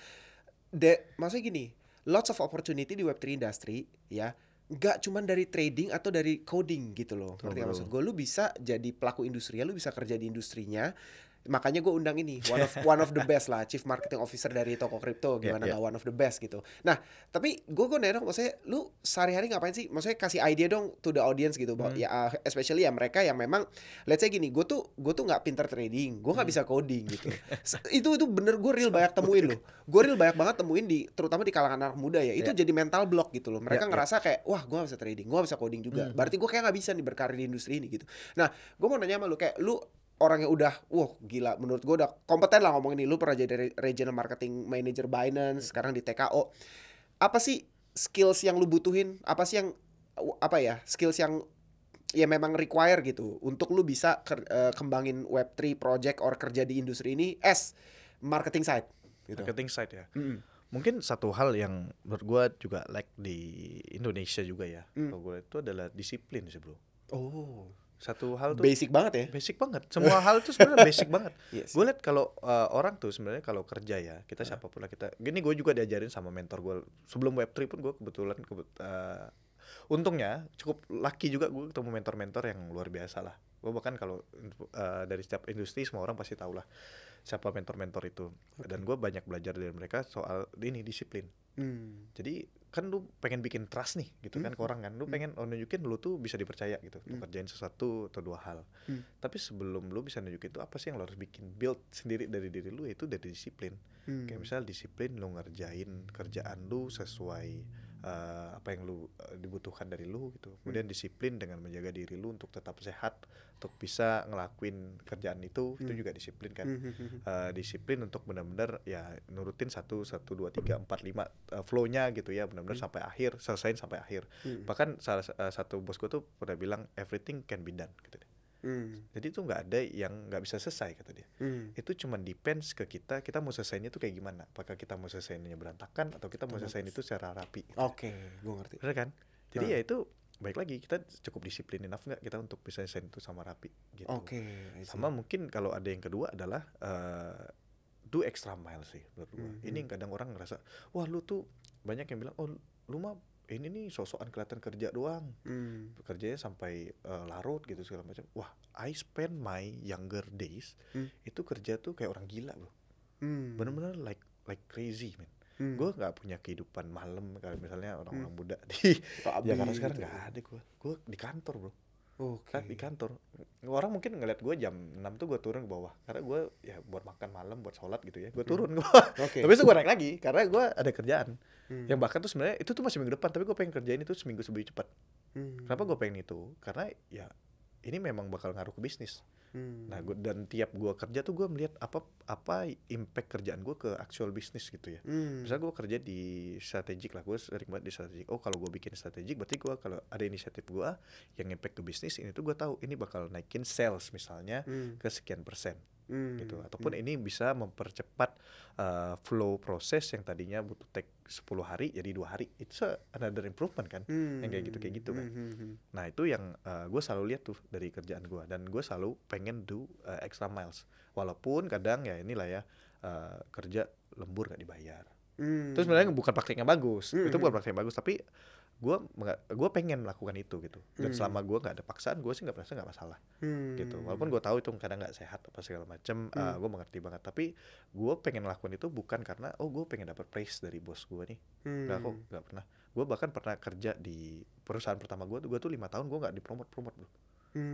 maksudnya gini, lots of opportunity di Web3 industry ya. Nggak cuman dari trading atau dari coding gitu loh. Ngerti gak maksud gue? Lu bisa jadi pelaku industrinya, lu bisa kerja di industrinya. Makanya gue undang ini one of the best lah, Chief Marketing Officer dari toko kripto, gimana nggak one of the best gitu. Nah tapi gue nanya dong, maksudnya lu sehari-hari ngapain sih? Maksudnya kasih idea dong to the audience gitu, ya especially ya mereka yang memang let's say gini, gue tuh nggak pinter trading, gue nggak bisa coding gitu. itu bener gue real banyak temuin loh. Gue real banyak banget temuin terutama di kalangan anak muda ya. Itu jadi mental block gitu loh. Mereka ngerasa kayak wah gue nggak bisa trading, gue nggak bisa coding juga. Berarti gue kayak nggak bisa nih berkarir di industri ini gitu. Nah gue mau nanya sama lu, kayak lu orang yang udah, gila, menurut gue udah kompeten lah ngomong ini. Lu pernah jadi regional marketing manager Binance, sekarang di TKO. Apa sih skills yang lu butuhin? Apa sih yang skills yang ya memang require gitu untuk lu bisa kembangin Web3 project or kerja di industri ini as marketing side gitu. Marketing side ya. Mungkin satu hal yang menurut gue juga like di Indonesia juga ya, kalau gue itu adalah disiplin sih bro. Satu hal tuh basic banget ya. Basic banget. Semua hal tuh sebenarnya basic banget. Yes. Gue liat kalau orang tuh sebenarnya kalau kerja ya, kita siapapun lah kita. Gini gue juga diajarin sama mentor gue. Sebelum Web3 pun gue kebetulan untungnya cukup lucky juga gue ketemu mentor-mentor yang luar biasa lah. Gue bahkan kalau dari setiap industri semua orang pasti tahu lah siapa mentor-mentor itu. Dan gue banyak belajar dari mereka soal ini disiplin. Jadi kan lu pengen bikin trust nih gitu kan ke orang kan, lu pengen nunjukin lu tuh bisa dipercaya gitu untuk kerjain sesuatu atau dua hal. Tapi sebelum lu bisa nunjukin itu apa sih yang lu harus bikin build sendiri dari diri lu, itu dari disiplin. Kayak misal disiplin lu ngerjain kerjaan lu sesuai apa yang lu dibutuhkan dari lu gitu. Kemudian disiplin dengan menjaga diri lu untuk tetap sehat, untuk bisa ngelakuin kerjaan itu juga disiplin kan. Disiplin untuk benar-benar ya nurutin 1, 2, 3, 4, 5 flow-nya gitu ya, benar-benar sampai akhir, selesain sampai akhir. Bahkan salah satu bosku tuh pernah bilang everything can be done gitu deh. Jadi itu nggak ada yang nggak bisa selesai kata dia. Itu cuma depends ke kita mau selesainya tuh kayak gimana. Apakah kita mau selesainya berantakan atau kita mau selesainya itu secara rapi. Oke, gue ngerti. Bener kan? Jadi ya itu baik lagi kita cukup disiplin enough nggak kita untuk bisa selesaiin itu sama rapi gitu. Sama mungkin kalau ada yang kedua adalah do extra mile sih menurut gue. Ini kadang orang ngerasa wah lu tuh banyak yang bilang oh lu mah ini nih sosokan kelihatan kerja doang, kerjanya sampai larut gitu segala macam. Wah, I spend my younger days itu kerja tuh kayak orang gila bro, bener-bener like crazy man. Gue nggak punya kehidupan malam kalau misalnya orang-orang muda di Jakarta sekarang nggak ada. Gue di kantor bro. Kan di kantor orang mungkin ngeliat gue jam 6 tuh gue turun ke bawah karena gue ya buat makan malam buat sholat gitu ya gue turun ke bawah. Tapi itu gue naik lagi karena gue ada kerjaan yang bahkan tuh sebenarnya itu tuh masih minggu depan tapi gue pengen kerjain itu seminggu sebelum cepat. Kenapa gue pengen itu karena ya ini memang bakal ngaruh ke bisnis. Nah dan tiap gue kerja tuh gue melihat apa impact kerjaan gue ke actual bisnis gitu ya. Misalnya gue kerja di strategik lah, gue sering banget di strategik. Oh kalau gue bikin strategik berarti gue kalau ada inisiatif gue yang impact ke bisnis ini tuh gue tahu ini bakal naikin sales misalnya ke sekian persen. Gitu ataupun ini bisa mempercepat flow proses yang tadinya butuh take 10 hari jadi 2 hari. Itu another improvement kan yang kayak gitu kan. Nah itu yang gue selalu lihat tuh dari kerjaan gue dan gue selalu pengen do extra miles walaupun kadang ya inilah ya kerja lembur gak dibayar. Terus sebenarnya bukan praktiknya bagus, itu bukan praktik yang bagus tapi gue pengen melakukan itu gitu dan selama gue nggak ada paksaan gue sih nggak masalah gitu walaupun gue tahu itu kadang nggak sehat apa segala macam gue mengerti banget tapi gue pengen melakukan itu bukan karena gue pengen dapat praise dari bos gue nih nggak pernah. Gue bahkan pernah kerja di perusahaan pertama gue tuh 5 tahun gue nggak dipromot bro.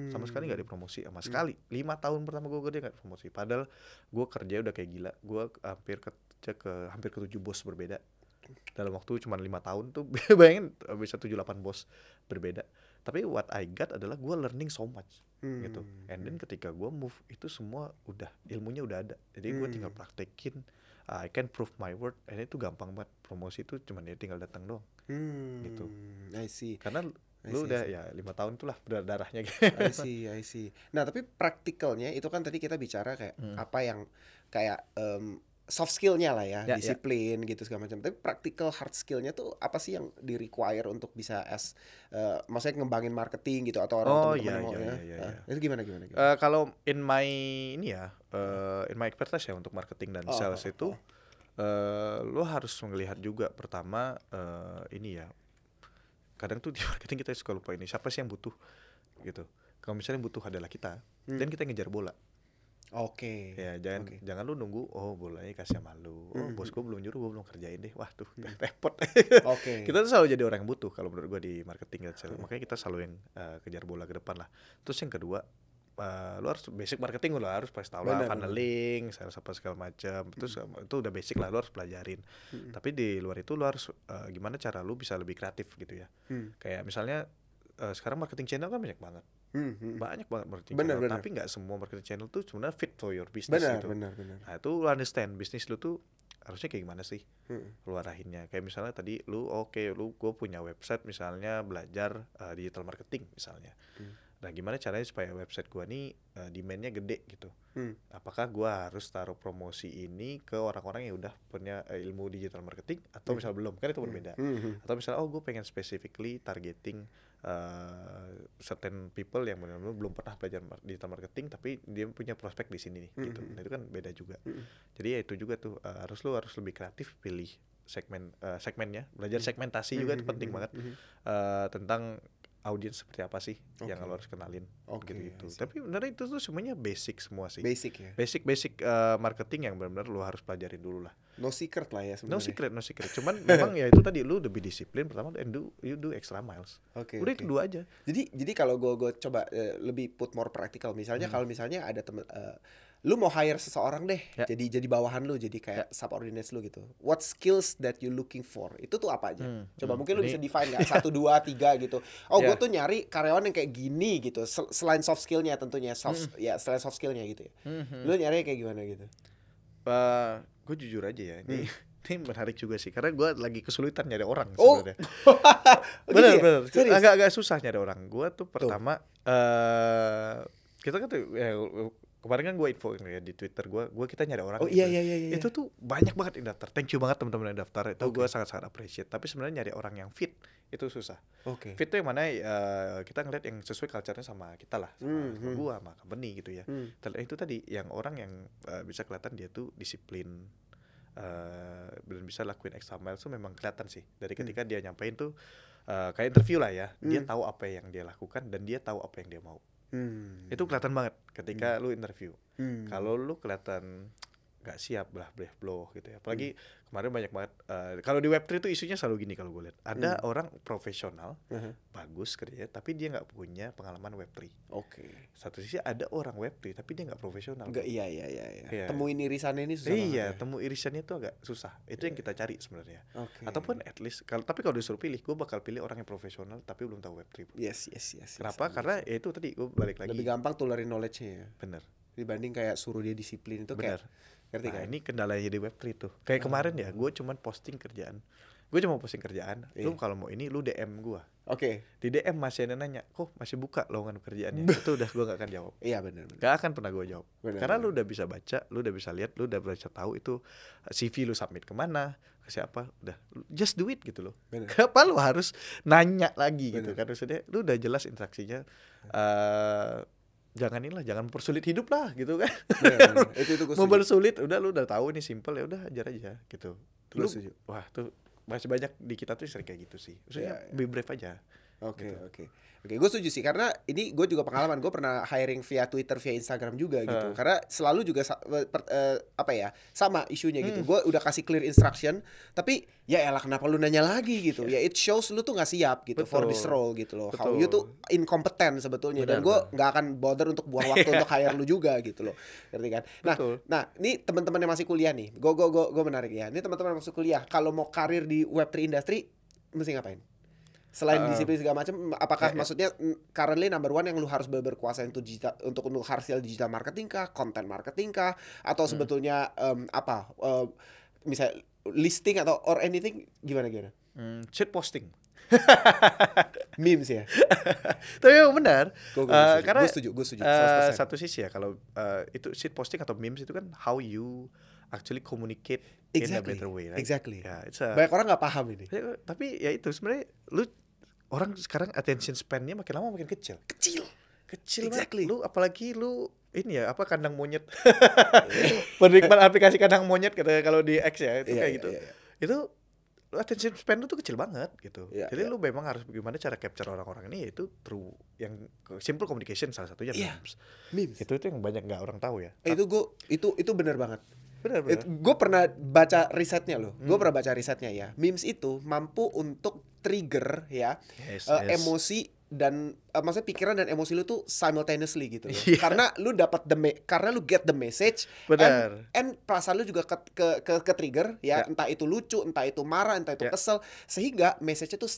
Sama sekali nggak dipromosi sama sekali. 5 tahun pertama gue kerja nggak dipromosi padahal gue kerja udah kayak gila. Gue hampir ke 7 bos berbeda dalam waktu cuma 5 tahun tuh. Bayangin bisa 7-8 bos berbeda. Tapi what I got adalah gue learning so much gitu. And then ketika gue move itu semua udah ilmunya udah ada. Jadi gue tinggal praktekin. I can prove my word. And itu gampang banget. Promosi itu cuma dia tinggal datang doang gitu. I see. Karena lu udah ya 5 tahun itulah berdarahnya gitu. I see. Nah tapi praktikalnya itu kan tadi kita bicara kayak apa yang kayak soft skillnya lah ya, disiplin gitu segala macam. Tapi practical hard skillnya tuh apa sih yang di require untuk bisa maksudnya ngembangin marketing gitu atau orang teman-teman itu gimana? Kalau in my expertise ya untuk marketing dan sales itu lo harus melihat juga pertama ini ya. Kadang tuh di marketing kita suka lupa ini siapa sih yang butuh gitu. Kalau misalnya yang butuh adalah kita, dan kita ngejar bola. Ya jangan lu nunggu bolanya kasih sama lu. Bos gue belum nyuruh, gue belum kerjain deh. Wah tuh repot. Kita tuh selalu jadi orang yang butuh kalau menurut gue di marketing dan sales. Makanya kita selalu yang kejar bola ke depan lah. Terus yang kedua lu harus basic marketing lu harus pasti tahu lah funneling, sales apa segala macam. Terus itu udah basic lah lu harus pelajarin. Tapi di luar itu lu harus gimana cara lu bisa lebih kreatif gitu ya. Kayak misalnya sekarang marketing channel kan banyak banget. Banyak banget marketing channel, tapi nggak semua marketing channel tuh sebenarnya fit for your business gitu. Benar. Nah itu lu understand bisnis lu tuh harusnya kayak gimana sih lu arahinnya. Kayak misalnya tadi gue punya website misalnya belajar digital marketing misalnya. Nah gimana caranya supaya website gue nih demand-nya gede gitu. Apakah gue harus taruh promosi ini ke orang-orang yang udah punya ilmu digital marketing atau misalnya belum, kan itu berbeda. Atau misalnya gue pengen specifically targeting certain people yang benar-benar belum pernah belajar digital marketing tapi dia punya prospek di sini nih gitu. Nah itu kan beda juga. Jadi ya itu juga tuh harus lebih kreatif pilih segmennya, belajar segmentasi juga itu penting banget tentang audiens seperti apa sih yang lo harus kenalin gitu. Tapi benar itu tuh semuanya basic semua sih. Basic marketing yang benar-benar lo harus pelajarin dulu lah. No secret lah ya sebenarnya. No secret. Cuman memang ya itu tadi lu lebih disiplin pertama and you do extra miles. Udah itu dua aja. Jadi kalau gue coba lebih put more practical misalnya kalau misalnya ada temen lu mau hire seseorang deh jadi bawahan lu jadi kayak subordinates lu gitu. What skills that you looking for? Itu tuh apa aja? Coba mungkin lu bisa define enggak 1 2 3 gitu. Gue tuh nyari karyawan yang kayak gini gitu. Selain soft skillnya tentunya selain soft skillnya gitu ya. Lu nyari kayak gimana gitu? Gue jujur aja ya ini menarik juga sih karena gue lagi kesulitan nyari orang sebenarnya. Bener. Agak susah nyari orang. Gue tuh pertama Kita kan tuh ya, kemarin kan gue info ya di Twitter gue kita nyari orang. Oh gitu. iya. Itu tuh banyak banget yang daftar. Thank you banget teman-teman yang daftar. Itu gue Oke. sangat-sangat appreciate. Tapi sebenarnya nyari orang yang fit itu susah. Oke. Fit tuh yang mana kita ngeliat yang sesuai culture-nya sama kita lah, sama gue, sama company gitu ya. Itu tadi yang orang yang bisa kelihatan dia tuh disiplin dan bisa lakuin extra mile tuh memang kelihatan sih. Dari ketika dia nyampein tuh kayak interview lah ya. Dia tahu apa yang dia lakukan dan dia tahu apa yang dia mau. Itu kelihatan banget ketika lu interview. Kalau lu kelihatan nggak siap belah bloh gitu ya. Apalagi kemarin banyak banget kalau di Web3 itu isunya selalu gini kalau gue lihat. Ada orang profesional bagus kerjanya tapi dia nggak punya pengalaman Web3. Oke. Satu sisi ada orang Web3 tapi dia nggak profesional. Enggak, iya. Iya. Temuin irisannya ini susah Iya, banget ya. temu irisannya itu agak susah. Itu yang kita cari sebenarnya. Oke. Ataupun at least tapi kalau disuruh pilih, gue bakal pilih orang yang profesional tapi belum tahu Web3. Yes. Kenapa? Karena ya itu tadi gue balik lagi. Lebih gampang tularin knowledge-nya ya. Bener. Dibanding kayak suruh dia disiplin itu Bener. kayak ngerti Nah kan? ini kendalanya di Web3 tuh. Kayak kemarin ya, gue cuman posting kerjaan. Lu kalau mau ini lu DM gue. Oke. Di DM masih ada nanya, kok masih buka lowongan pekerjaannya? Itu udah gue gak akan jawab. Iya benar. Gak akan pernah gue jawab. Karena Bener. lu udah bisa baca, lu udah bisa lihat, lu udah bisa tahu itu CV lu submit kemana, ke siapa, udah just do it gitu loh. Bener. Kenapa lu harus nanya lagi gitu Bener. kan? Maksudnya lu udah jelas instruksinya. Jangan mempersulit hidup lah gitu kan. Bener. Itu gue setuju. Mempersulit, udah lu udah tahu ini simple ya udah ajar aja gitu. Gue setuju. Wah tuh masih banyak di kita tuh sering kayak gitu sih. Maksudnya be brave aja. Oke, gitu. oke. Oke, gue setuju sih karena ini gue juga pengalaman, gue pernah hiring via Twitter, via Instagram juga gitu. Karena selalu juga sama isunya gitu. Gue udah kasih clear instruction, tapi ya elah kenapa lu nanya lagi gitu. Ya it shows lu tuh gak siap gitu for this role gitu loh. How you tuh incompetent sebetulnya. Dan gue gak akan bother untuk buang waktu untuk hire lu juga gitu loh. Ngerti kan? Nah, ini teman-teman yang masih kuliah nih. Gue menarik ya. Ini teman-teman yang masih kuliah, kalau mau karir di Web3 industry mesti ngapain? Selain disiplin segala macam, apakah maksudnya currently number one yang lu harus berkuasa untuk hasil digital marketing kah, content marketing kah, atau sebetulnya misalnya listing atau or anything gimana? Shit posting. Memes ya. Tapi memang benar. Karena gue setuju. Satu sisi ya kalau itu shit posting atau memes itu kan how you actually communicate in a better way, right? Exactly. Ya, banyak orang nggak paham ini. Tapi ya itu sebenarnya orang sekarang attention span-nya makin lama makin kecil. Exactly. Lu apalagi lu ini ya apa kandang monyet. Penikmat aplikasi kandang monyet kalau di X ya itu kayak gitu. Itu attention span lu tuh kecil banget gitu. Jadi lu memang harus bagaimana cara capture orang-orang ini, yaitu through yang simple communication, salah satunya memes. Itu yang banyak nggak orang tahu ya. Itu benar banget. Benar. Gue pernah baca risetnya loh. Ya. Memes itu mampu untuk trigger ya emosi dan maksudnya pikiran dan emosi lu tuh simultaneously gitu loh. Karena lu get the message. Benar. And perasaan lu juga ke trigger ya, entah itu lucu, entah itu marah, entah itu kesel, sehingga message-nya tuh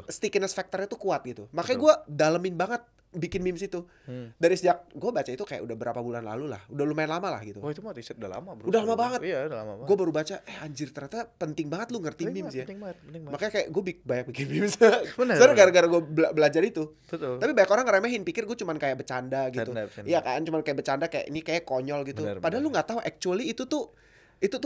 stickiness factor-nya tuh kuat gitu. Makanya gue dalemin banget bikin memes itu. Dari sejak gue baca itu kayak udah berapa bulan lalu lah. Udah lumayan lama lah gitu. Oh itu mah riset udah lama bro. Udah lama banget. Iya udah lama banget. Gue baru baca, anjir ternyata penting banget lu ngerti memes ya. Penting banget. Makanya kayak gue banyak bikin memes. Bener. Gara-gara gue belajar itu. Betul. Tapi banyak orang ngeremehin, pikir gue cuman kayak bercanda gitu. Iya kan, cuman kayak bercanda, kayak ini kayak konyol gitu. Padahal lu nggak tahu actually itu tuh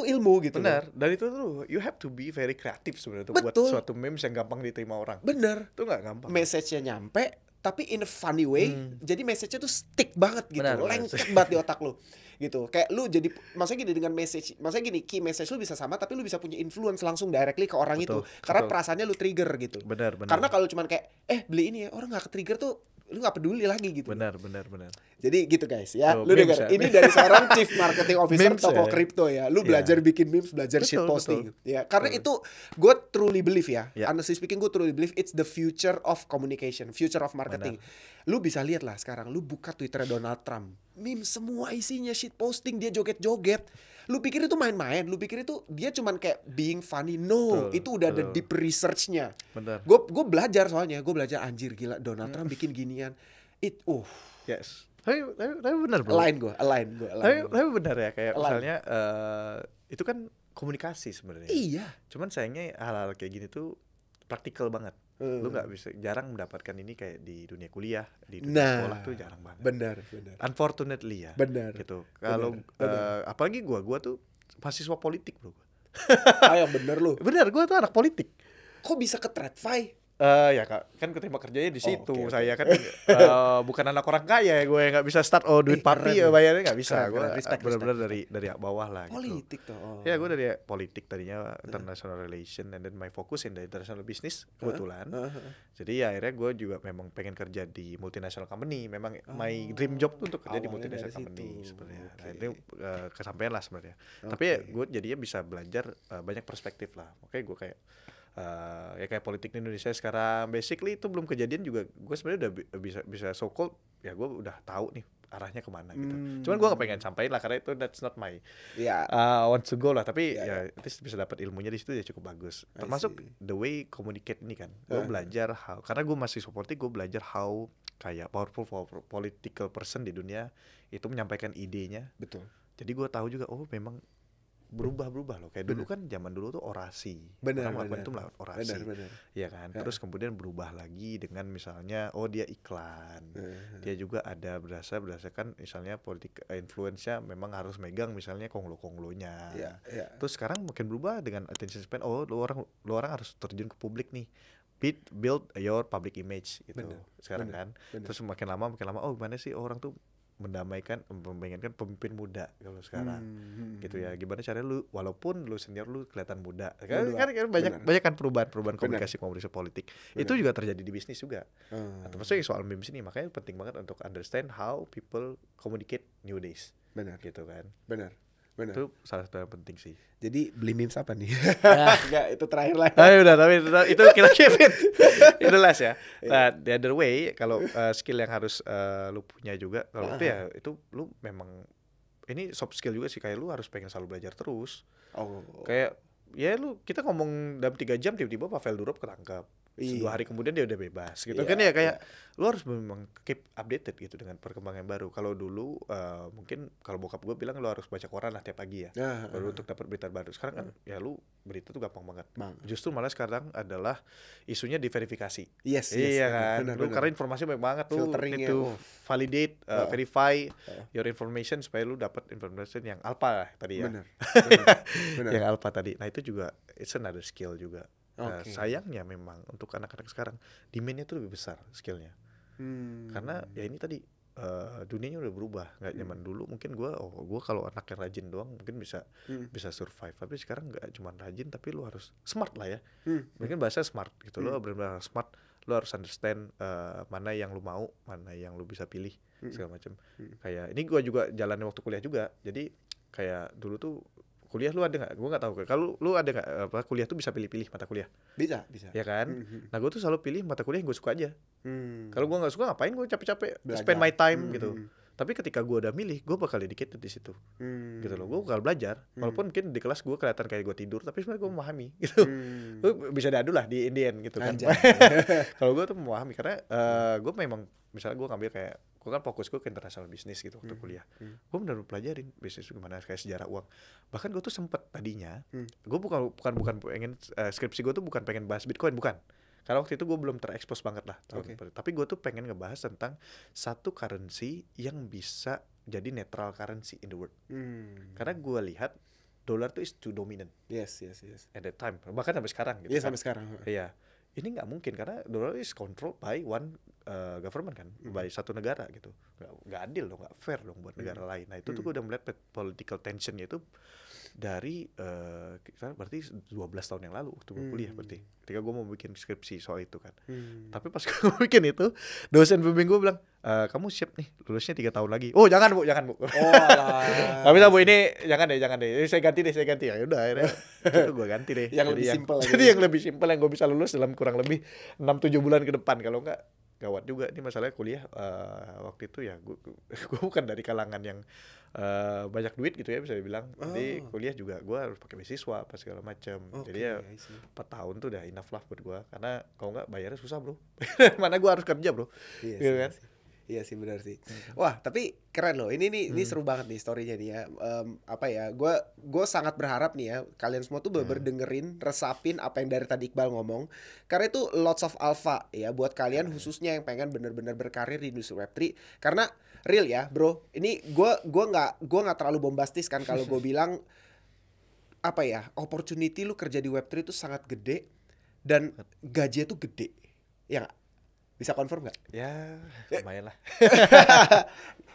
ilmu gitu. Benar. Dan itu tuh you have to be very creative sebenarnya untuk buat suatu memes yang gampang diterima orang. Bener. Itu nggak gampang. Message-nya nyampe tapi in a funny way. Jadi message-nya tuh stick banget gitu. Lengket banget di otak lu. Gitu. Kayak lu jadi maksudnya gini dengan message. Maksudnya gini, key message lu bisa sama tapi lu bisa punya influence langsung directly ke orang itu. Karena perasaannya lu trigger gitu. Benar. Karena kalau cuman kayak beli ini ya, orang enggak ke-trigger tuh lu gak peduli lagi gitu. Benar. Jadi gitu guys ya. Lu denger, ini dari seorang Chief Marketing Officer toko kripto ya. Lu belajar bikin memes, belajar shit posting. Ya, karena itu gue truly believe ya. Honestly speaking, gue truly believe it's the future of communication, future of marketing. Lu bisa lihat lah sekarang, lu buka Twitter Donald Trump, meme semua isinya shit posting, dia joget-joget. Lu pikir itu main-main, lu pikir itu dia cuman kayak being funny. No, itu udah ada deep research-nya. Gue belajar soalnya, anjir gila Donald Trump bikin ginian. Yes. Tapi benar bro. Align gue. Tapi benar ya, kayak misalnya itu kan komunikasi sebenarnya. Iya. Cuman sayangnya hal-hal kayak gini tuh praktikal banget. Lu nggak bisa, jarang mendapatkan ini kayak di dunia kuliah, di dunia sekolah tuh jarang banget. Benar. Unfortunately ya. Benar. Gitu. Kalau apalagi gua tuh mahasiswa politik bro. Yang bener lu. Bener, gua tuh anak politik. Kok bisa ke TradFi? Ya kak, kan keterima kerjanya di situ. Okay. Saya kan bukan anak orang kaya, gue nggak bisa start duit papi bayarnya nggak bisa. Gue benar-benar dari bawah lah. Politik gitu. tuh. Ya gue dari politik tadinya international relation, and then my focus in the international business kebetulan. Jadi ya akhirnya gue juga memang pengen kerja di multinational company. Memang my dream job tuh untuk kerja di multinational company sebenarnya. Nah itu kesampaian lah sebenarnya. Tapi ya gue jadinya bisa belajar banyak perspektif lah. Makanya gue kayak ya kayak politik di Indonesia sekarang basically itu belum kejadian juga gue sebenarnya udah bisa so called ya gue udah tahu nih arahnya kemana gitu. Cuman gue gak pengen sampaikan lah karena itu that's not my want to go lah, tapi ya at least bisa dapat ilmunya di situ ya cukup bagus. Termasuk the way communicate ini kan. Gue belajar how, karena gue masih politik, gue belajar how kayak powerful political person di dunia itu menyampaikan idenya. Betul. Jadi gue tahu juga memang berubah loh. Kayak dulu kan zaman dulu tuh orasi. Orang melakukan itu melakukan orasi. Iya kan? Terus kemudian berubah lagi dengan misalnya dia iklan. Dia juga ada berdasarkan misalnya politik influence-nya memang harus megang misalnya konglo-konglonya. Terus sekarang makin berubah dengan attention span. Lu orang harus terjun ke publik nih. Build your public image gitu. Sekarang kan. Terus makin lama gimana sih orang tuh membayangkan pemimpin muda kalau sekarang gitu ya, gimana caranya lu walaupun lu senior lu kelihatan muda kan banyak kan perubahan komunikasi politik. Itu juga terjadi di bisnis juga. Termasuk soal memes ini, makanya penting banget untuk understand how people communicate nowadays. Gitu kan. Benar. Itu salah satu yang penting sih. Jadi beli memes apa nih? Enggak, itu terakhir lah. Udah, tapi itu kita keep it. Itu last ya. Nah, the other way, kalau skill yang harus lu punya juga, kalau itu ya itu lu memang ini soft skill juga sih, kayak lu harus pengen selalu belajar terus. Kayak ya kita ngomong dalam 3 jam tiba-tiba Pavel Durov ketangkap. 2 hari kemudian dia udah bebas gitu kan ya, kayak lu harus memang keep updated gitu dengan perkembangan baru. Kalau dulu mungkin kalau bokap gue bilang lu harus baca koran lah tiap pagi ya, baru untuk dapat berita baru. Sekarang kan ya lu berita tuh gampang banget. Justru malah sekarang adalah isunya diverifikasi. Iya kan. Lu karena informasi banyak banget tuh, need to validate, verify your information supaya lu dapat information yang alpha tadi ya. Benar. Yang alpha tadi. Nah itu juga it's another skill juga. Nah, sayangnya memang untuk anak-anak sekarang demand-nya tuh lebih besar skillnya. Karena ya ini tadi dunianya udah berubah. Nggak zaman dulu mungkin gue kalau anak yang rajin doang mungkin bisa survive. Tapi sekarang nggak cuma rajin, tapi lu harus smart lah ya. Mungkin bahasa smart gitu. Lu benar-benar smart. Lu harus understand mana yang lu mau, mana yang lu bisa pilih segala macam. Kayak ini gue juga jalanin waktu kuliah juga. Jadi kayak dulu tuh kuliah lu ada nggak? Gue nggak tahu. Kalau lu ada nggak kuliah tuh bisa pilih-pilih mata kuliah? Bisa. Ya kan? Nah gue tuh selalu pilih mata kuliah yang gue suka aja. Kalau gue nggak suka ngapain gue capek-capek spend my time gitu. Tapi ketika gue udah milih, gue bakal dedicated di situ. Gitu loh. Gue bakal belajar. Walaupun mungkin di kelas gue kelihatan kayak gue tidur, tapi sebenarnya gue memahami gitu. Gue bisa diadu lah di Indian gitu kan. Kalau gue tuh memahami karena gue memang misalnya gue ngambil kayak gue kan fokus gue ke international business gitu waktu kuliah. Gue benar-benar pelajarin bisnis gimana, kayak sejarah uang. Bahkan gue tuh sempet tadinya, gue bukan pengen skripsi gue tuh bukan pengen bahas Bitcoin, bukan. Karena waktu itu gue belum terekspos banget lah. Tapi gue tuh pengen ngebahas tentang satu currency yang bisa jadi netral currency in the world. Karena gue lihat dolar tuh is too dominant. Yes. At that time, bahkan sampai sekarang gitu. Iya, sampai sekarang. Iya. Ini nggak mungkin karena dolar is controlled by one government kan, by satu negara gitu. Nggak adil dong, nggak fair dong buat negara lain. Nah itu tuh gue udah melihat political tensionnya itu dari berarti 12 tahun yang lalu waktu gue kuliah berarti. Ketika gue mau bikin skripsi soal itu kan. Tapi pas gue bikin itu, dosen pembimbing gue bilang, kamu siap nih lulusnya 3 tahun lagi. Oh jangan bu. Tapi Bu ini jangan deh. Saya ganti. Ya udah akhirnya itu gue ganti deh. Yang lebih simpel. Jadi yang lebih simpel yang gue bisa lulus dalam kurang lebih 6-7 bulan ke depan. Kalau enggak gawat juga. Ini masalahnya kuliah waktu itu ya gue bukan dari kalangan yang banyak duit gitu ya bisa dibilang. Jadi kuliah juga gue harus pakai beasiswa apa segala macam. Jadi ya 4 tahun tuh udah enough lah buat gue. Karena kalau enggak bayarnya susah bro. Mana gue harus kerja bro. Gitu kan. Iya sih benar sih. Wah tapi keren loh. Ini seru banget nih storynya nih ya. Apa ya? Gue sangat berharap nih ya kalian semua tuh bener dengerin, resapin apa yang dari tadi Iqbal ngomong. Karena itu lots of alpha ya buat kalian khususnya yang pengen bener-bener berkarir di industri Web3. Karena real ya bro. Ini gue nggak terlalu bombastis kan kalau gue bilang apa ya? Opportunity lu kerja di Web3 itu sangat gede dan gajinya tuh gede. Ya nggak? Bisa confirm nggak? Ya, lumayan lah.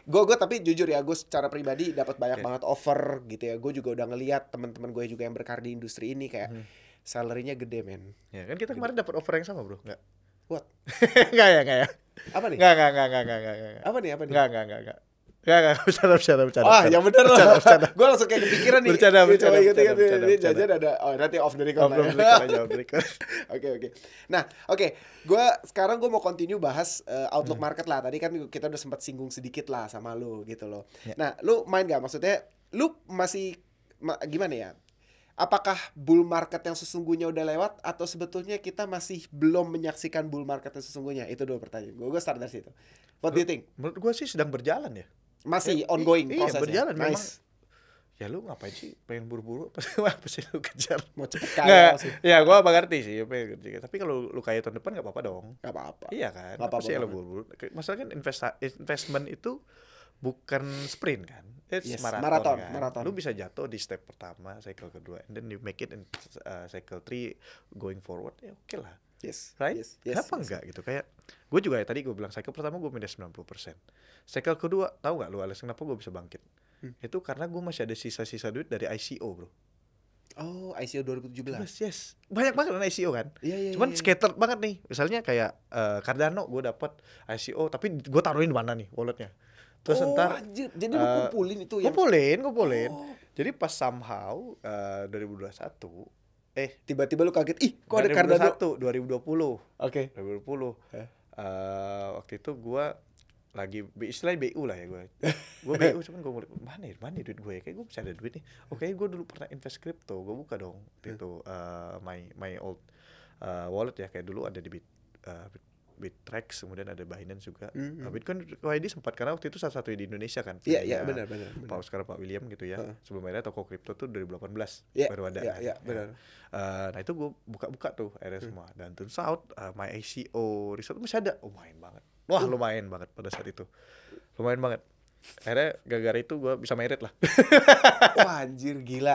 Gue tapi jujur ya, gue secara pribadi dapat banyak banget offer gitu ya. Gue juga udah ngeliat teman-teman gue juga yang berkarir di industri ini kayak salary-nya gede men. Ya kan kita kemarin dapat offer yang sama bro, nggak? What? Nggak ya? Apa nih? Nggak. Apa nih? Nggak. Bercanda. Ah, yang bener loh. Gue langsung kayak kepikiran nih. Bercanda. Ini jajan ada. Oh, nanti off the record lah ya. Oke. Nah, gue sekarang mau continue bahas outlook market lah. Tadi kan kita udah sempat singgung sedikit lah sama lu gitu loh. Nah, lu main gak? Maksudnya, lu masih gimana ya? Apakah bull market yang sesungguhnya udah lewat atau sebetulnya kita masih belum menyaksikan bull market yang sesungguhnya? Itu dua pertanyaan. Gue start dari situ. What do you think? Menurut gue sih sedang berjalan ya. Masih ongoing prosesnya. Iya, berjalan nice. Memang. Ya lu ngapain sih pengen buru-buru? Apa sih lu kejar? Mau cepet kaya sih. Ya gue mengerti sih. Tapi kalau lu kaya tahun depan gak apa-apa dong. Gak apa-apa. Iya kan? Gak apa-apa sih lu buru-buru. Masalah kan investment itu bukan sprint kan. It's marathon kan. Lu bisa jatuh di step pertama, cycle kedua, and then you make it in cycle 3 going forward. Ya oke lah. Yes. Right? Yes. Kenapa enggak gitu? Kayak gue juga ya tadi gue bilang cycle pertama gue minus 90%. Cycle kedua tahu nggak lu alasan kenapa gue bisa bangkit? Itu karena gue masih ada sisa-sisa duit dari ICO bro. Oh, ICO 2017. Yes. Banyak banget kan ICO kan. Iya. Cuman scattered banget nih. Misalnya kayak Cardano gue dapat ICO tapi gue taruhin di mana nih walletnya. Terus ntar anjir. Jadi lu kumpulin itu ya? Kumpulin. Oh. Jadi pas somehow 2021 tiba-tiba lu kaget, ih kok ada Cardano? 2020. Oke. 2020. Waktu itu gue lagi istilahnya BU lah ya gue BU cuman gue mana duit gue ya, kayak gue bisa ada duit nih. Oke, gue dulu pernah invest crypto, gue buka dong itu my old wallet ya, kayak dulu ada di Bittrex, kemudian ada Binance juga. Bitcoin ID sempat karena waktu itu salah satu di Indonesia kan. Iya benar. Pak William gitu ya. Sebelum akhirnya toko kripto tuh 2018 baru ada. Iya benar. Nah itu gue buka tuh akhirnya semua, dan turns out my ICO result masih ada. Lumayan banget. Wah lumayan banget pada saat itu. Lumayan banget. Akhirnya gara-gara itu gue bisa merit lah. Wah anjir gila.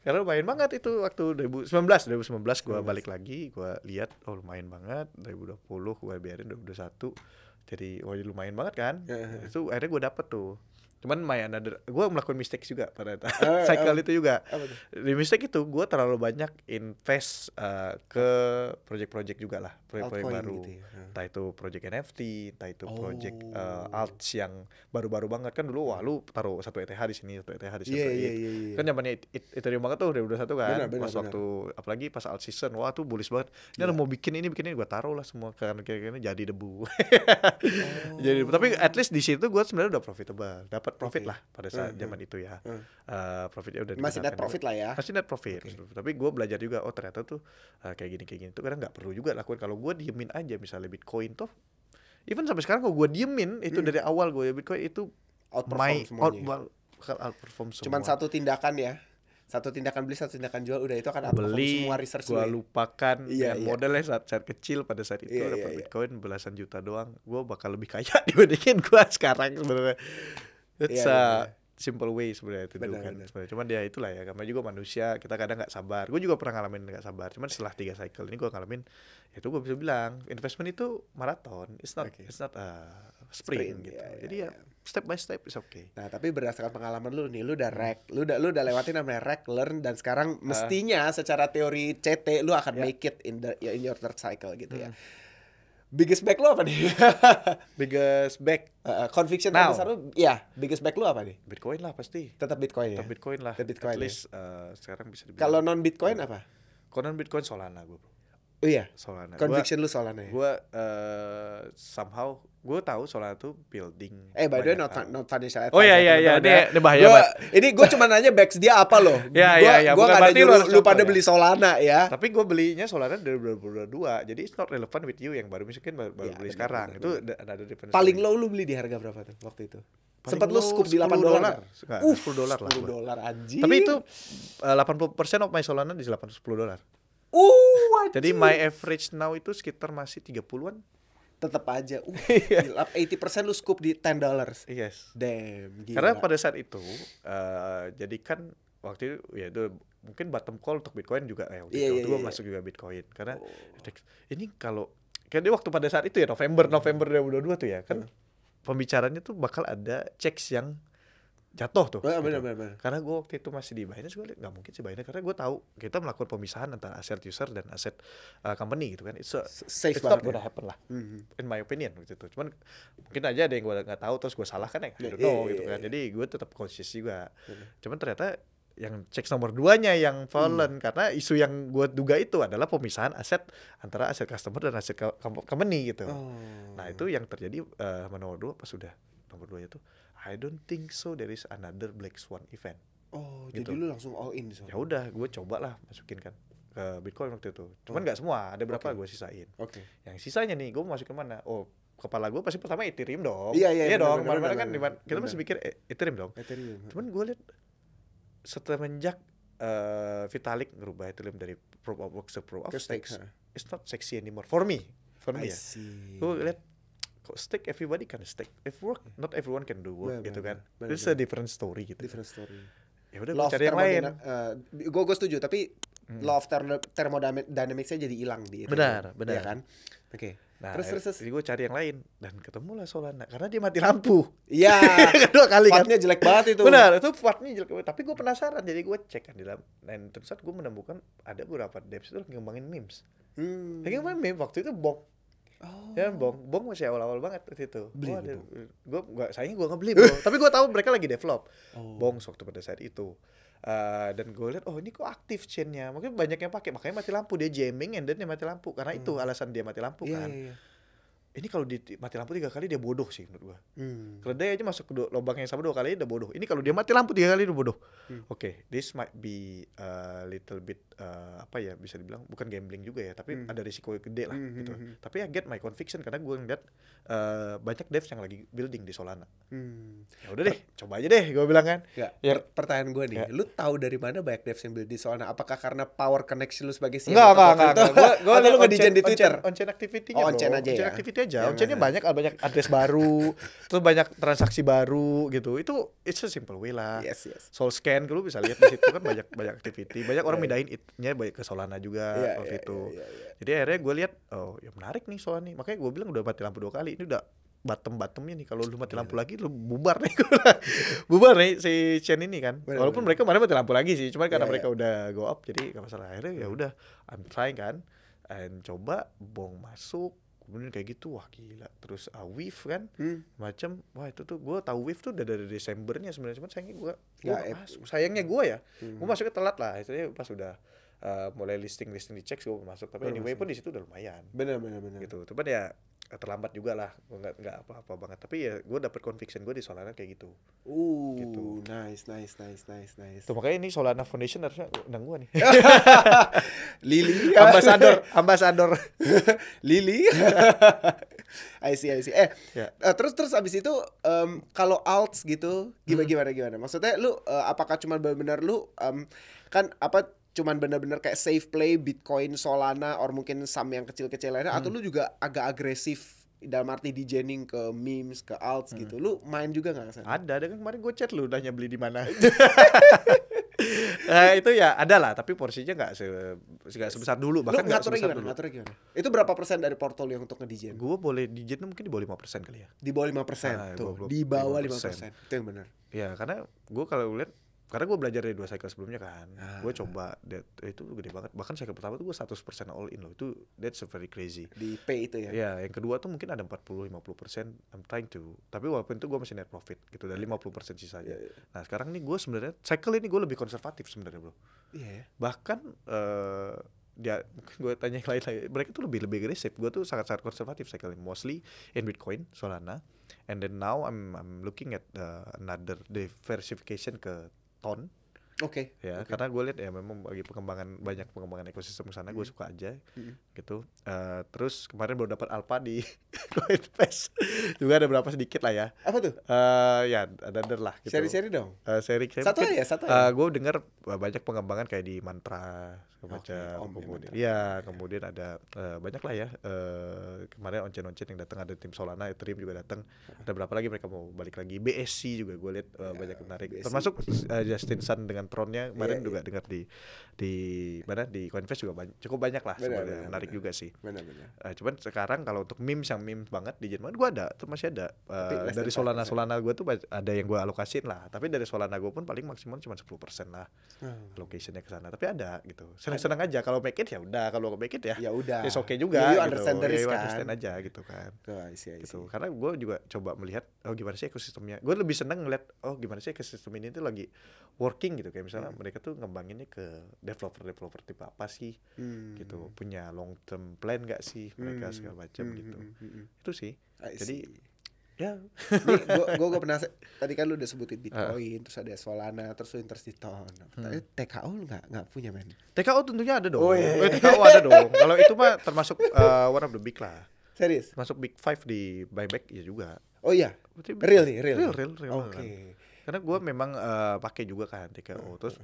Karena lumayan banget itu waktu 2019 gue balik lagi, gue lihat lumayan banget. 2020 gue biarin 2021. Jadi lumayan banget kan. Itu akhirnya gue dapet tuh. Cuman gue melakukan mistake juga pada cycle itu juga. Di mistake itu gue terlalu banyak invest ke project-project juga lah, proyek-proyek baru. Gitu ya. Entah itu project NFT, entah itu project alts yang baru-baru banget kan dulu. Wah lu taruh 1 ETH di sini, 1 ETH di sini. Iya. Kan zamannya Ethereum banget tuh 2021 kan. Benar. Waktu apalagi pas alt season, wah tuh bullish banget. Ini mau bikin ini gue taruh lah semua karena kira-kira jadi debu. Jadi tapi at least di situ gue sebenarnya udah profitable, dapat profit lah pada saat zaman itu ya. Profitnya udah masih net profit lah ya. Masih net profit. Tapi gue belajar juga ternyata tuh kayak gini tuh kadang nggak perlu juga lakukan. Kalau gue diemin aja misalnya Bitcoin tuh, even sampai sekarang kalau gue diemin itu dari awal gue ya Bitcoin itu outperform semua. Cuman satu tindakan ya. Satu tindakan beli, satu tindakan jual, udah itu akan outperform semua research gue lupakan modalnya saat kecil pada saat itu dapat Bitcoin belasan juta doang, gue bakal lebih kaya dibandingin gue sekarang sebenarnya. It's a simple way sebenarnya itu kan. Cuman dia itulah ya, karena juga manusia kita kadang nggak sabar. Gue juga pernah ngalamin nggak sabar. Cuman setelah 3 cycle ini gue ngalamin, itu gue bisa bilang investment itu maraton. It's not a sprint gitu. Jadi ya step by step is okay. Nah tapi berdasarkan pengalaman lu nih, lu udah lu udah lewatin namanya rek, learn, dan sekarang mestinya secara teori CT lu akan make it in your third cycle gitu ya. Biggest back lu apa nih? Biggest back conviction terbesar lu, biggest back lu apa nih? Bitcoin lah pasti. Tetap Bitcoin ya? Tetap Bitcoin lah. Bitcoin at least sekarang bisa dibilang. Kalau non Bitcoin apa? Kalau non Bitcoin Solana gue bro. Oh iya. Solana. Conviction lu Solana ya? Gue somehow gue tahu Solana tuh building. By the way, not financial advisor. Oh iya, ini bahaya banget. Ini gue cuma nanya backs dia apa loh. Iya. Gue nggak ada nyuruh lu pada beli Solana ya. Tapi gue belinya Solana dari 2022, jadi it's not relevant with you yang baru beli sekarang. Itu ada difference. Paling low lu beli di harga berapa tuh waktu itu? Sempat lu scoop di $8. $10 lah. $10 anjing. Tapi itu 80% of my Solana di $10. Jadi my average now itu sekitar masih 30-an. Tetap aja. 80% lu scoop di $10. Yes. Damn, gila. Karena pada saat itu jadi kan waktu itu ya itu mungkin bottom call untuk Bitcoin juga ya. Waktu itu gue masuk juga Bitcoin karena ini kalau kayak dia waktu pada saat itu ya November 2022 tuh ya kan pembicaranya tuh bakal ada checks yang jatuh tuh. Bener. Karena gue waktu itu masih di Binance, gue liat nggak mungkin sih Binance karena gue tahu kita melakukan pemisahan antara aset user dan aset company gitu kan. It's not gonna happen lah, in my opinion gitu. Cuman mungkin aja ada yang gue nggak tahu terus gue salah kan ya, I don't know gitu kan. Jadi gue tetap conscious juga. Cuman ternyata yang cek nomor 2-nya yang fallen karena isu yang gue duga itu adalah pemisahan aset antara aset customer dan aset company gitu. Nah itu yang terjadi nomor 2 pas sudah nomor 2 itu I don't think so there is another black swan event. Gitu. Jadi lu langsung all in. Ya udah, gue cobalah masukin kan ke Bitcoin waktu itu. Cuman nggak semua, ada berapa gue sisain. Yang sisanya nih, gue masukin mana? Kepala gue pasti pertama Ethereum dong. Iya dong. Mana-mana kan kita masih pikir Ethereum dong. Cuman gue lihat semenjak Vitalik ngerubah Ethereum dari proof of work ke proof of stakes, it's not sexy anymore for me ya. Gue lihat kok stake everybody can stake. If work, not everyone can do work gitu kan. It's a different story gitu. Ya udah gue cari yang lain. Gue setuju tapi law of thermodynamics-nya jadi hilang di itu. Benar. Ya kan? Oke. Nah, terus jadi gue cari yang lain dan ketemulah Solana karena dia mati lampu. Iya. Kedua kali kan. Fatnya jelek banget itu. Benar, itu fatnya jelek banget. Tapi gue penasaran jadi gue cek kan di dalam. Dan terus gue menemukan ada beberapa devs itu ngembangin memes. Ngembangin meme waktu itu Bong. Ya Bong masih awal-awal banget itu. Sayangnya gue nggak beli bro. Tapi gue tahu mereka lagi develop. Bong waktu pada saat itu. Dan gue lihat ini kok aktif chainnya, mungkin banyak yang pakai, makanya mati lampu, dia jamming and then dia mati lampu karena itu alasan dia mati lampu kan. Ini kalau mati lampu 3 kali dia bodoh sih menurut gua. Kalau dia aja masuk ke lubang yang sama 2 kali dia udah bodoh. Ini kalau dia mati lampu 3 kali dia bodoh. Oke, this might be a little bit apa ya bisa dibilang bukan gambling juga ya, tapi ada risiko gede lah gitu. Tapi I get my conviction karena gua ngeliat banyak devs yang lagi building di Solana. Ya udah deh, coba aja deh gua bilang kan. Ya, pertanyaan gua nih, lu tahu dari mana banyak devs yang build di Solana? Apakah karena power connection lu sebagai CEO? Enggak. Gua lu nge-DJ di Twitter. On-chain activity-nya. On-chain aja ya. On-chainnya banyak address baru, terus banyak transaksi baru gitu. Itu it's a simple way lah. Yes. Soul scan lu bisa lihat di situ kan banyak activity, banyak orang mindahin it-nya banyak ke Solana juga waktu itu. Jadi akhirnya gue lihat ya menarik nih Solana nih. Makanya gue bilang udah mati lampu 2 kali. Ini udah bottomnya nih, kalau lu mati lampu lagi lu bubar nih. Bubar nih si chain ini kan. Walaupun mereka kemarin mati lampu lagi sih, cuma karena mereka udah go up jadi enggak masalah. Akhirnya ya udah I'm trying kan. And coba Bong masuk. Kemudian kayak gitu, wah gila. Terus Weave kan, macam, wah itu tuh gue tahu Weave tuh udah dari Desembernya sebenarnya, cuman sayangnya gue ya, gue masuknya telat lah. Istilahnya pas udah mulai listing di checks gue masuk, tapi anyway pun di situ udah lumayan. Bener. Gitu, cuman ya terlambat juga lah, gue nggak apa-apa banget. Tapi ya gue dapet conviction gue di Solana kayak gitu. Gitu. Nice. Tuh makanya ini Solana Foundation harusnya undang gue nih. Lily. Ambasador. Lily. I see. Terus abis itu kalau alts gitu gimana? Maksudnya lu apakah cuma benar-benar lu kan apa cuman benar-benar kayak safe play Bitcoin, Solana, or mungkin saham yang kecil-kecil lainnya, atau lu juga agak agresif dalam arti dijening ke memes, ke alts gitu. Lu main juga nggak kesana? Ada kan kemarin gue chat lu nanya beli di mana. Itu ya ada lah, tapi porsinya nggak sebesar dulu, bahkan nggak sebesar dulu. Ngaturnya gimana? Itu berapa persen dari portfolio untuk nge-DJ? Gue boleh DJ mungkin di bawah 5% kali ya. Di bawah 5%, tuh. Di bawah 5%. Itu yang benar. Ya karena gue kalau lihat, karena gue belajar dari 2 cycle sebelumnya kan, gue coba itu gede banget. Bahkan cycle pertama tuh gue 100% all in loh. Itu that's very crazy. Di pay itu ya? Ya, yang kedua tuh mungkin ada 40-50%. I'm trying to. Tapi walaupun itu gue masih net profit gitu, dan 50% sisanya. Nah sekarang nih gue sebenarnya cycle ini gue lebih konservatif sebenarnya bro. Iya. Bahkan dia mungkin gue tanya yang lain lagi, mereka tuh lebih agresif. Gue tuh sangat konservatif sekali, mostly in Bitcoin, Solana, and then now I'm looking at another diversification ke Ton. Oke. Karena gue lihat ya memang bagi banyak pengembangan ekosistem sana, gue suka aja gitu. Terus kemarin baru dapat alpha di Coinbase juga, ada berapa sedikit lah ya. Apa tuh? Ya ada lah gitu. Seri-seri dong. Seri satu aja. Gue dengar banyak pengembangan kayak di Mantra macam kemudian ada banyak lah ya. Kemarin oncen-oncen yang datang, ada tim Solana, Ethereum juga datang. Ada berapa lagi mereka mau balik lagi. BSC juga gue lihat banyak yang menarik. BSC. Termasuk Justin Sun dengan Tronnya kemarin juga dengar di Coinbase juga cukup banyak lah sebenarnya, menarik juga sih. Cuman sekarang kalau untuk memes banget di Jerman gue masih ada dari Solana gue tuh ada yang gue alokasin lah, tapi dari Solana gue pun paling maksimal cuma 10% lah allocationnya ke sana, tapi ada gitu. Senang aja kalau make it ya udah, kalau make it ya udah. It's okay juga gitu. Understand the risk understand aja gitu kan. I see. Gitu. Karena gue juga coba melihat gimana sih ekosistemnya. Gue lebih seneng ngeliat gimana sih ekosistem ini tuh lagi working gitu. Kayak misalnya mereka tuh ngembanginnya ke developer tipe apa sih gitu. Punya long term plan gak sih mereka segala macam gitu. Itu sih. Jadi ya. Nih gue pernah tadi kan lu udah sebutin Bitcoin, terus ada Solana, terus lu interest di Ton. Tapi TKO lu nggak punya, men? TKO tentunya ada dong. TKO ada dong. Kalau itu mah termasuk one of the big lah. Serius? Masuk big 5 di buyback ya juga. Oh iya. Real. Oke. Karena gue memang pakai juga kan TKO. Terus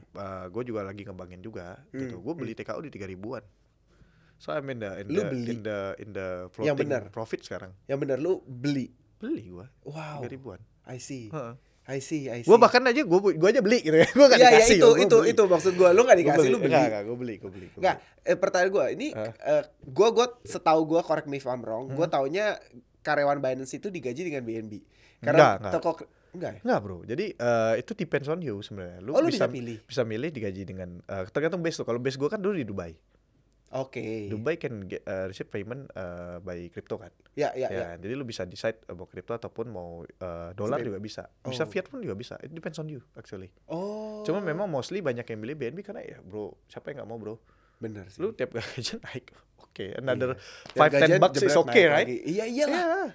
gue juga lagi ngembangin juga gitu. Gue beli TKO di 3.000-an. So I'm in the floating profit sekarang. Yang bener lu beli gue. Wow. 3.000-an. I see. Gue bahkan aja gue aja beli gitu ya. Gue gak dikasih. Itu maksud gue. Lu gak dikasih, lu beli. Enggak, gue beli. Enggak, pertanyaan gue ini gue setahu gue, correct me if I'm wrong, gue taunya karyawan Binance itu digaji dengan BNB. Karena toko enggak ya? Enggak, bro. Jadi itu depends on you sebenarnya. Lu bisa milih digaji dengan tergantung base lo. Kalau base gue kan dulu di Dubai. Oke. Dubai can receive payment by crypto kan. Ya. Jadi lu bisa decide mau crypto ataupun mau dolar juga bisa. Bisa fiat pun juga bisa. It depends on you actually. Cuma memang mostly banyak yang milih BNB karena ya bro, siapa yang nggak mau bro? Bener sih. Lu tiap gajian naik. Oke, another 5-10 bucks is okay, right? Iya iyalah.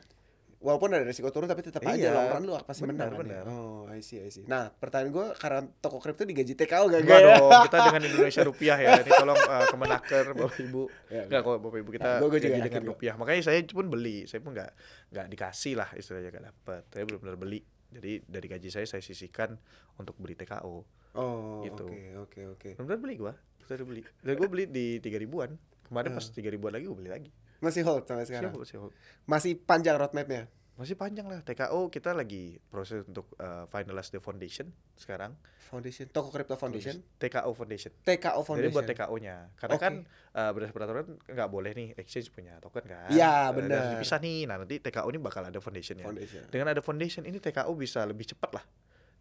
Walaupun ada resiko turun tapi tetap aja long run lu pasti menang. Benar. Oh, I see. Nah, pertanyaan gue, karena toko kripto digaji TKO gak dong, kita dengan Indonesia rupiah ya. Ini tolong Kemenaker Bapak Ibu. Enggak kok Bapak Ibu, kita gaji dengan rupiah. Makanya saya pun beli. Saya pun enggak dikasih lah istilahnya, enggak dapat. Saya benar-benar beli. Jadi dari gaji saya sisihkan untuk beli TKO. Oh, gitu. Oke. Benar-benar beli gue. Saya beli. Dan gue beli di 3.000-an. Kemarin pas 3.000-an lagi gue beli lagi. Masih hold sampai sekarang? Masih hold. Masih panjang roadmap-nya? Masih panjang lah. TKO kita lagi proses untuk finalize the foundation sekarang. Foundation? Toko Crypto Foundation? TKO Foundation. Jadi buat TKO-nya. Karena kan berdasarkan peraturan nggak boleh nih exchange punya token kan. Iya benar. Bisa nih. Nah nanti TKO ini bakal ada foundationnya. Dengan ada foundation ini TKO bisa lebih cepat lah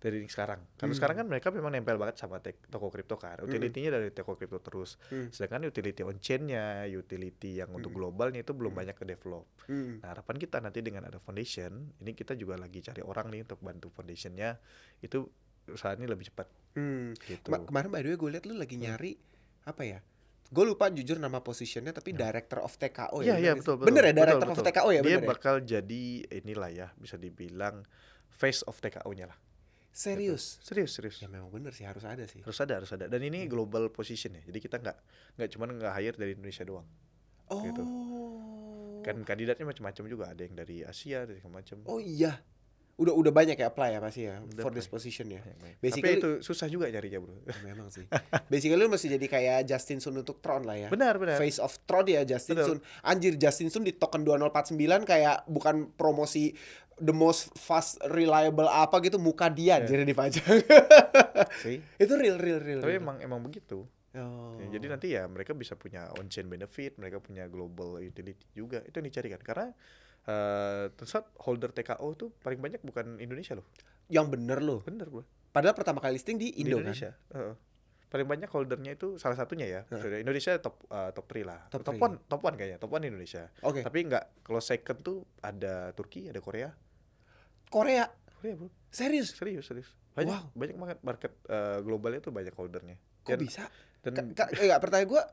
dari sekarang. Karena sekarang kan mereka memang nempel banget sama toko kripto kan. Utility-nya dari toko kripto terus. Sedangkan utility on-chain-nya, utility yang untuk globalnya itu belum banyak ke develop. Nah, harapan kita nanti dengan ada foundation, ini kita juga lagi cari orang nih untuk bantu foundation-nya. Itu usahanya lebih cepat. Gitu. Kemarin by the way gue lihat lu lagi nyari apa ya? Gue lupa jujur nama positionnya, tapi Director of TKO ya. Iya betul. Bener ya, Director of TKO ya. Dia bakal jadi inilah ya, bisa dibilang face of TKO-nya lah. Serius. Ya memang bener sih, harus ada sih. Harus ada. Dan ini global position ya. Jadi kita nggak cuma hire dari Indonesia doang. Gitu. Kan kandidatnya macam-macam juga, ada yang dari Asia, dari macam. Oh iya. Udah banyak ya apply ya pasti ya for this position ya. Basically, tapi itu susah juga nyarinya bro. Memang sih. Basically lu mesti jadi kayak Justin Sun untuk Tron lah ya. Benar. Face of Tron ya Justin Sun. Anjir, Justin Sun di token 2049 kayak bukan promosi the most fast reliable apa gitu, muka dia jadi dipajang. Itu real. Tapi emang begitu. Jadi nanti ya mereka bisa punya on-chain benefit, mereka punya global utility juga. Itu yang dicari kan. Karena terus holder TKO tuh paling banyak bukan Indonesia loh. Yang bener loh. Bener bro. Padahal pertama kali listing di Indonesia kan? Paling banyak holdernya itu salah satunya ya. Indonesia top 3 lah. Top 1 kayaknya. Top 1 Indonesia. Tapi enggak, kalau second tuh ada Turki, ada Korea bro. Serius. Banyak banget market globalnya tuh banyak holdernya. Kok bisa? Pertanyaan gue,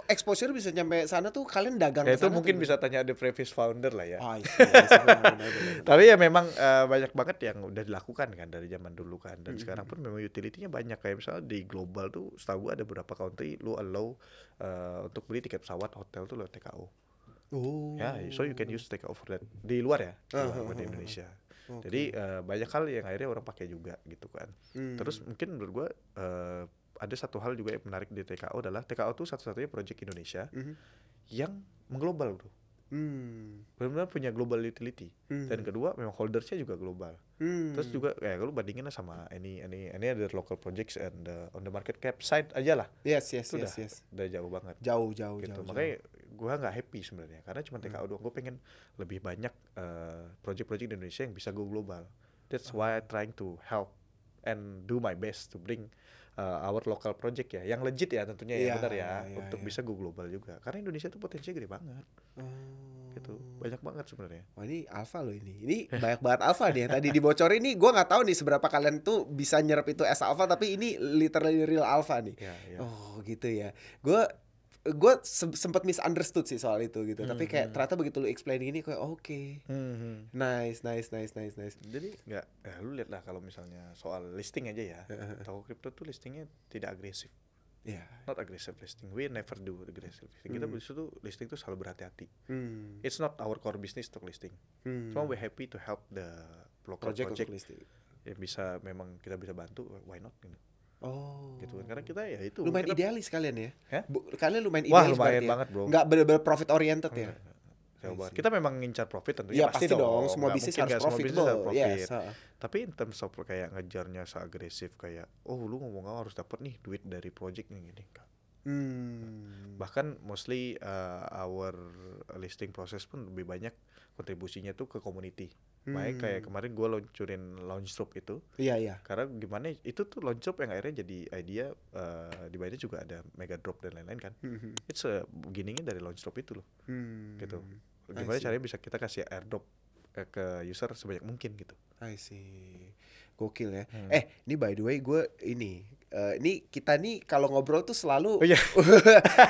exposure bisa nyampe sana tuh kalian dagang Ya ke itu sana mungkin tuh bisa tanya the previous founder lah ya. I see, benar. Tapi ya memang banyak banget yang udah dilakukan kan dari zaman dulu kan, dan sekarang pun memang utility-nya banyak, kayak misalnya di global tuh setahu gua ada beberapa country lu allow untuk beli tiket pesawat, hotel tuh lewat TKO. Oh. Ya, so you can use TKO for that di luar ya, di luar bukan di Indonesia. Jadi banyak hal yang akhirnya orang pakai juga gitu kan. Terus mungkin menurut gua ada satu hal juga yang menarik di TKO adalah TKO tuh satu-satunya project Indonesia yang mengglobal tuh. Benar-benar punya global utility. Dan kedua memang holdersnya juga global. Terus juga kayak lu bandingin sama any ada local projects and on the market cap side aja lah. Yes. Udah jauh banget. Jauh. Gitu. Makanya gua nggak happy sebenarnya karena cuma TKO doang. Gue pengen lebih banyak project-project di Indonesia yang bisa go global. That's why I trying to help and do my best to bring our local project ya, yang legit ya tentunya ya, benar ya, untuk bisa go global juga. Karena Indonesia tuh potensinya gede banget. Gitu. Banyak banget sebenarnya. Wah, ini alpha loh ini. Ini banyak banget alpha nih yang tadi dibocorin nih. Gua nggak tahu nih seberapa kalian tuh bisa nyerap itu as alpha, tapi ini literally real alpha nih. Ya. Oh, gitu ya. Gue sempat misunderstood sih soal itu gitu. Tapi kayak ternyata begitu lu explain gini kayak oke. Nice. Jadi nggak, lu lihat lah kalau misalnya soal listing aja ya, Toko Crypto tuh listingnya tidak agresif. Not aggressive listing. We never do aggressive listing. Kita tuh listing tuh selalu berhati-hati. It's not our core business untuk listing. Cuma we happy to help the local project listing. Yang bisa memang kita bisa bantu, why not gitu. Gitu kan, karena kita ya itu lumayan idealis kalian ya. Kalian lumayan Wah, idealis lumayan ya? banget bro. Nggak bener-bener profit oriented ya. Kita memang ngincar profit tentunya, ya, pasti dong. Semua nggak bisnis mungkin harus profitable. Yes. Tapi in terms of kayak ngejarnya seagresif kayak lu ngomong harus dapat nih duit dari project nih gini enggak. Bahkan mostly our listing process pun lebih banyak kontribusinya tuh ke community. Makanya kayak kemarin gue luncurin launch drop itu. Iya. Karena gimana itu tuh launch drop yang akhirnya jadi idea, di bawahnya juga ada mega drop dan lain-lain kan. It's beginningnya dari launch drop itu loh. Gitu. Gimana caranya bisa kita kasih airdrop ke user sebanyak mungkin gitu. I see. Gokil ya. Ini by the way gue ini kita nih kalau ngobrol tuh selalu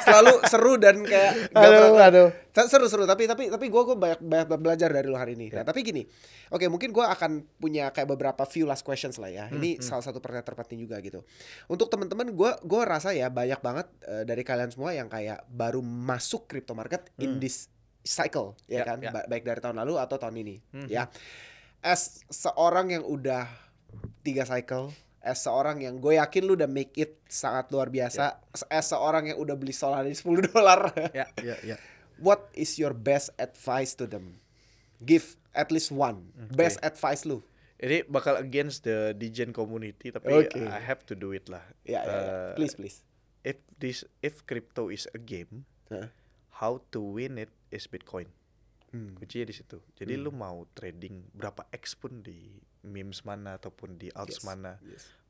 selalu seru dan kayak aduh. Seru tapi gue banyak belajar dari lo hari ini. Nah, tapi gini. Oke, mungkin gue akan punya kayak beberapa few last questions lah ya. Ini salah satu pertanyaan terpenting juga gitu. Untuk teman-teman gue rasa ya banyak banget dari kalian semua yang kayak baru masuk crypto market in this cycle ya kan, baik dari tahun lalu atau tahun ini ya. As seorang yang udah 3 cycle, as seorang yang gue yakin lu udah make it sangat luar biasa, as seorang yang udah beli Solana $10. What is your best advice to them? Give at least one best advice lu. Ini bakal against the degen community, tapi I have to do it lah. Please. If crypto is a game, how to win it is Bitcoin. Kuncinya di situ. Jadi lu mau trading berapa X pun di memes mana ataupun di alts mana,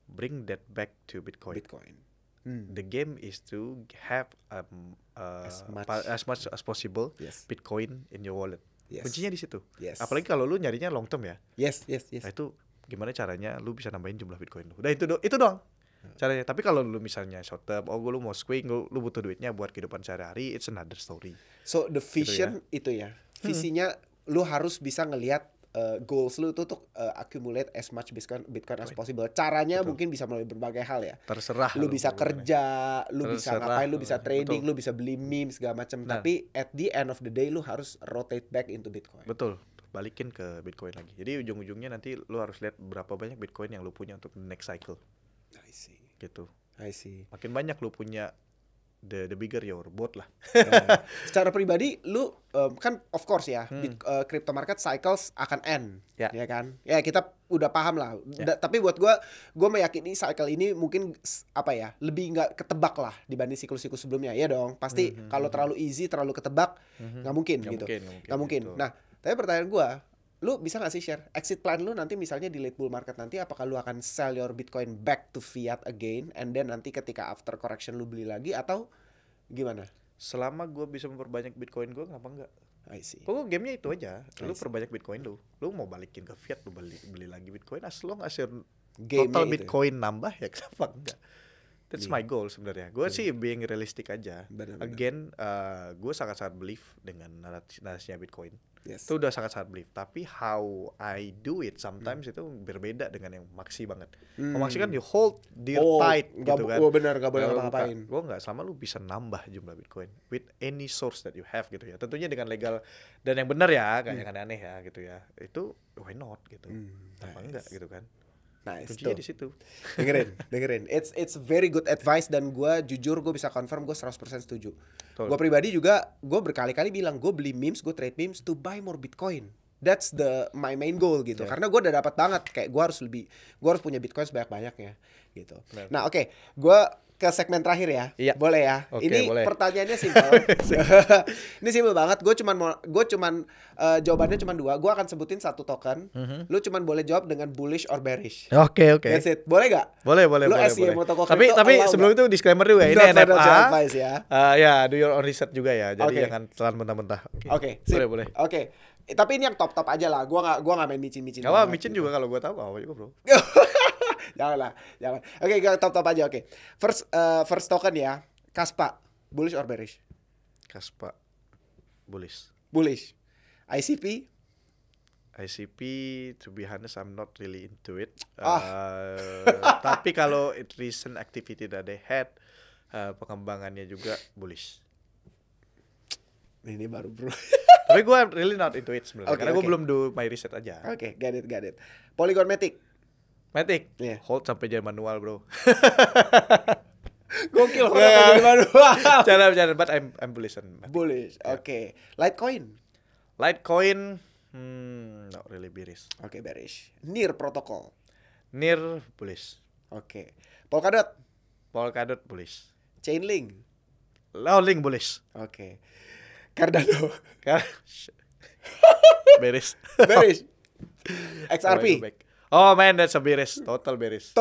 bring that back to Bitcoin. The game is to have as much as possible Bitcoin in your wallet. Kuncinya di situ. Apalagi kalau lu nyarinya long term ya. Yes. Nah, itu gimana caranya lu bisa nambahin jumlah Bitcoin lu. Udah itu doang caranya. Tapi kalau lu misalnya short term, lu mau swing, lu butuh duitnya buat kehidupan sehari-hari, it's another story. So the vision gitu ya. Visinya lu harus bisa ngelihat goals lu itu untuk accumulate as much Bitcoin as possible. Caranya mungkin bisa melalui berbagai hal ya. Terserah. Lu bisa kerja, lu bisa ngapain, lu bisa trading, lu bisa beli meme segala macam. Tapi at the end of the day lu harus rotate back into Bitcoin. Betul. Balikin ke Bitcoin lagi. Jadi ujung-ujungnya nanti lu harus lihat berapa banyak Bitcoin yang lu punya untuk the next cycle. I see. Gitu. I see. Makin banyak lu punya, the bigger your boat lah. Secara pribadi lu kan of course ya, crypto market cycles akan end, ya kan? Ya kita udah paham lah. Tapi buat gue meyakini cycle ini mungkin lebih nggak ketebak lah dibanding siklus-siklus sebelumnya. Ya dong, pasti kalau terlalu easy, terlalu ketebak nggak mungkin gitu. Nggak mungkin. Nah, tapi pertanyaan gue, lu bisa nggak sih share exit plan lu nanti misalnya di late bull market nanti, apakah lu akan sell your Bitcoin back to fiat again and then nanti ketika after correction lu beli lagi atau gimana? Selama gue bisa memperbanyak Bitcoin gue, kenapa enggak? I see. Pokoknya gamenya itu aja. Lu perbanyak Bitcoin lu mau balikin ke fiat, lu beli lagi Bitcoin as long as your total Bitcoin nambah ya, kenapa enggak? That's my goal sebenarnya. Gue sih being realistic aja. Again, gue sangat-sangat believe dengan narasinya Bitcoin. Itu udah sangat-sangat believe. Tapi how I do it sometimes itu berbeda dengan yang Maxi banget. Kalau Maxi kan you hold dear tight gitu kan. Bener, gak boleh ngapa-ngapain. Gue nggak, sama lu bisa nambah jumlah Bitcoin with any source that you have gitu ya. Tentunya dengan legal dan yang benar ya, kayak yang aneh-aneh ya gitu ya. Itu why not gitu. Apa enggak gitu kan. Nice, kuncinya di situ. Dengerin. It's very good advice dan gue jujur gue bisa confirm gue 100% setuju. Gue pribadi juga gue berkali-kali bilang gue beli memes, gue trade memes to buy more Bitcoin. That's my main goal gitu. Karena gue udah dapat banget kayak gue harus punya Bitcoin sebanyak-banyaknya gitu. Nah, oke. Gue ke segmen terakhir ya. Iya. Boleh ya. Ini boleh. Pertanyaannya simpel. Ini simpel banget. Gue cuman jawabannya cuma 2. Gue akan sebutin satu token. Lu cuman boleh jawab dengan bullish or bearish. Oke. That's it. Boleh gak? Boleh. Lu SCMO toko Tapi sebelum itu disclaimer dulu ya. Ini NFA. Advice ya. Ya, do your own research juga ya. Jadi jangan telan mentah-mentah. Oke. Boleh. Oke. Tapi ini yang top aja lah. Gua nggak main micin-micin. Gak apa, micin juga kalau gue tahu apa juga, Bro. Jangan. Oke, top aja. Oke. First token ya. Kaspa, bullish or bearish? Kaspa, bullish. ICP, to be honest, I'm not really into it. Tapi kalau recent activity that they had, pengembangannya juga bullish. Ini baru, Bro. Tapi gue really not into it sebenarnya. Karena gue belum do my research aja. Oke, got it. Polygon Matic. Yeah. Hold sampai jadi manual, Bro. Gokil jadi manual. Jangan, but I'm bullish on Matic. Bullish. Oke. Litecoin, not really bearish. Oke, bearish. NIR Protocol. NIR bullish. Oke. Polkadot, bullish. Chainlink. Link bullish. Oke. Cardano. Bearish. XRP. Oh man, that's a bearish. Total bearish.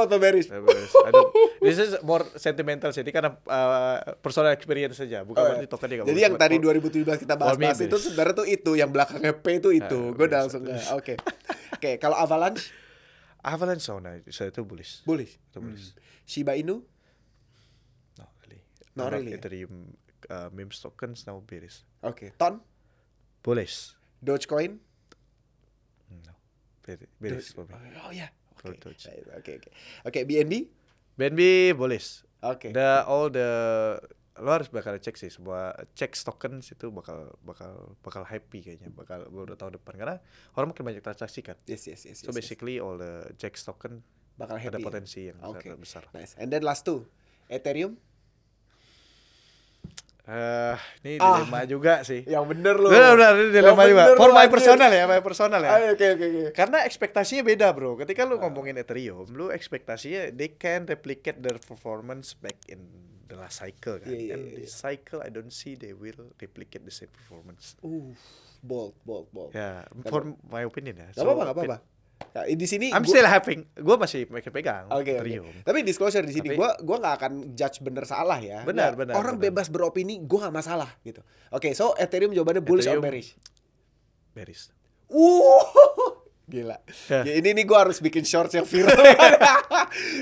This is more sentimental sih, karena personal experience saja, bukan berarti token dia. Jadi yang tadi 2017 kita bahas itu sebenarnya tuh itu yang belakangnya P itu. Gue udah langsung Oke, kalau Avalanche, saya itu bullish. Shiba Inu? Not really. Ethereum memes tokens now bearish. Oke, Ton? Bullish. Dogecoin? No. Bearish for me. Oh ya. Oke, BNB? BNB bullish. Oke. Lo harus bakal cek sih, cek tokens itu bakal happy kayaknya, baru tahun depan karena orang makin banyak transaksi kan. Yes. So basically all the check token bakal happy. Ada potensi yang sangat besar. Nice. And then last 2, Ethereum? Ini dilema juga sih. Yang bener loh. Bener, ini dilema juga. For my personal ya. Oke. Karena ekspektasinya beda, Bro. Ketika lu ngomongin Ethereum, lu ekspektasinya they can replicate their performance back in the last cycle kan. And this cycle I don't see they will replicate the same performance. Bold. Ya, for my opinion ya. Gak apa-apa. Nah, di sini still having, gue masih pegang Ethereum. Tapi disclosure di sini, gue nggak akan judge bener salah ya. Benar. Orang bebas beropini, gue nggak masalah gitu. Oke, so Ethereum jawabannya bullish or bearish? Bearish. Gila. Ya, ini gue harus bikin shorts yang viral.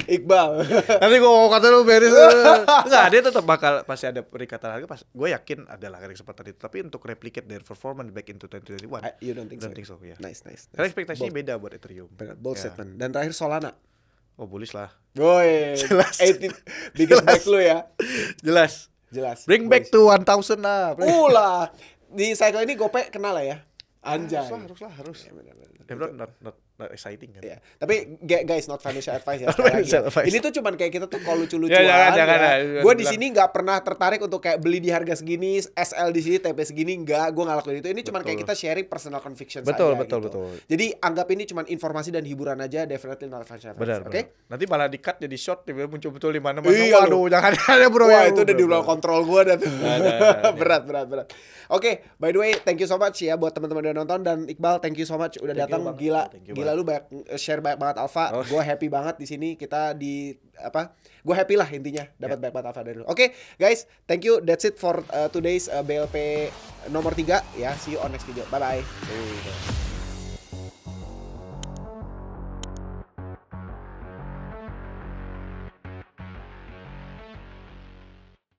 Iqbal. Nanti gue kata lu bearish. Enggak, dia tetap bakal pasti ada peningkatan harga. Gue yakin adalah kesempatan itu. Tapi untuk replicate their performance back into 2021, you don't think so ya. Nice. Karena ekspektasinya beda buat Ethereum. Bold statement. Dan terakhir Solana. Bullish lah. Boy, jelas. Biggest back lu ya. Jelas. Bring back to 1000 lah. Lah. Di cycle ini Gope kenal lah ya. Anjay. Harus. Not exciting kan. Yeah. Tapi guys, not financial advice ya. Ini tuh cuman kayak kita tuh kalau lucu-lucuan. Jangan. Gue di sini nggak pernah tertarik untuk kayak beli di harga segini, SL di sini, TP segini, nggak. Gue nggak lakuin itu. Ini cuman kayak kita sharing personal conviction saja. Betul. Jadi anggap ini cuman informasi dan hiburan aja. Definitely not financial advice. Oke? Nanti malah di-cut jadi short, tiba-tiba muncul betul di mana. Aduh, jangan ada, Bro. Wah, itu udah di luar kontrol gue dah tuh. Berat. Oke, by the way, thank you so much ya buat teman-teman yang nonton, dan Iqbal, thank you so much udah datang. Gila lu share banyak banget alpha. Gue happy banget di sini. Kita gue happy lah intinya dapat banyak banget alpha dari lu. Oke, guys, thank you. That's it for today's BLP nomor 3 ya. See you on next video. Bye bye.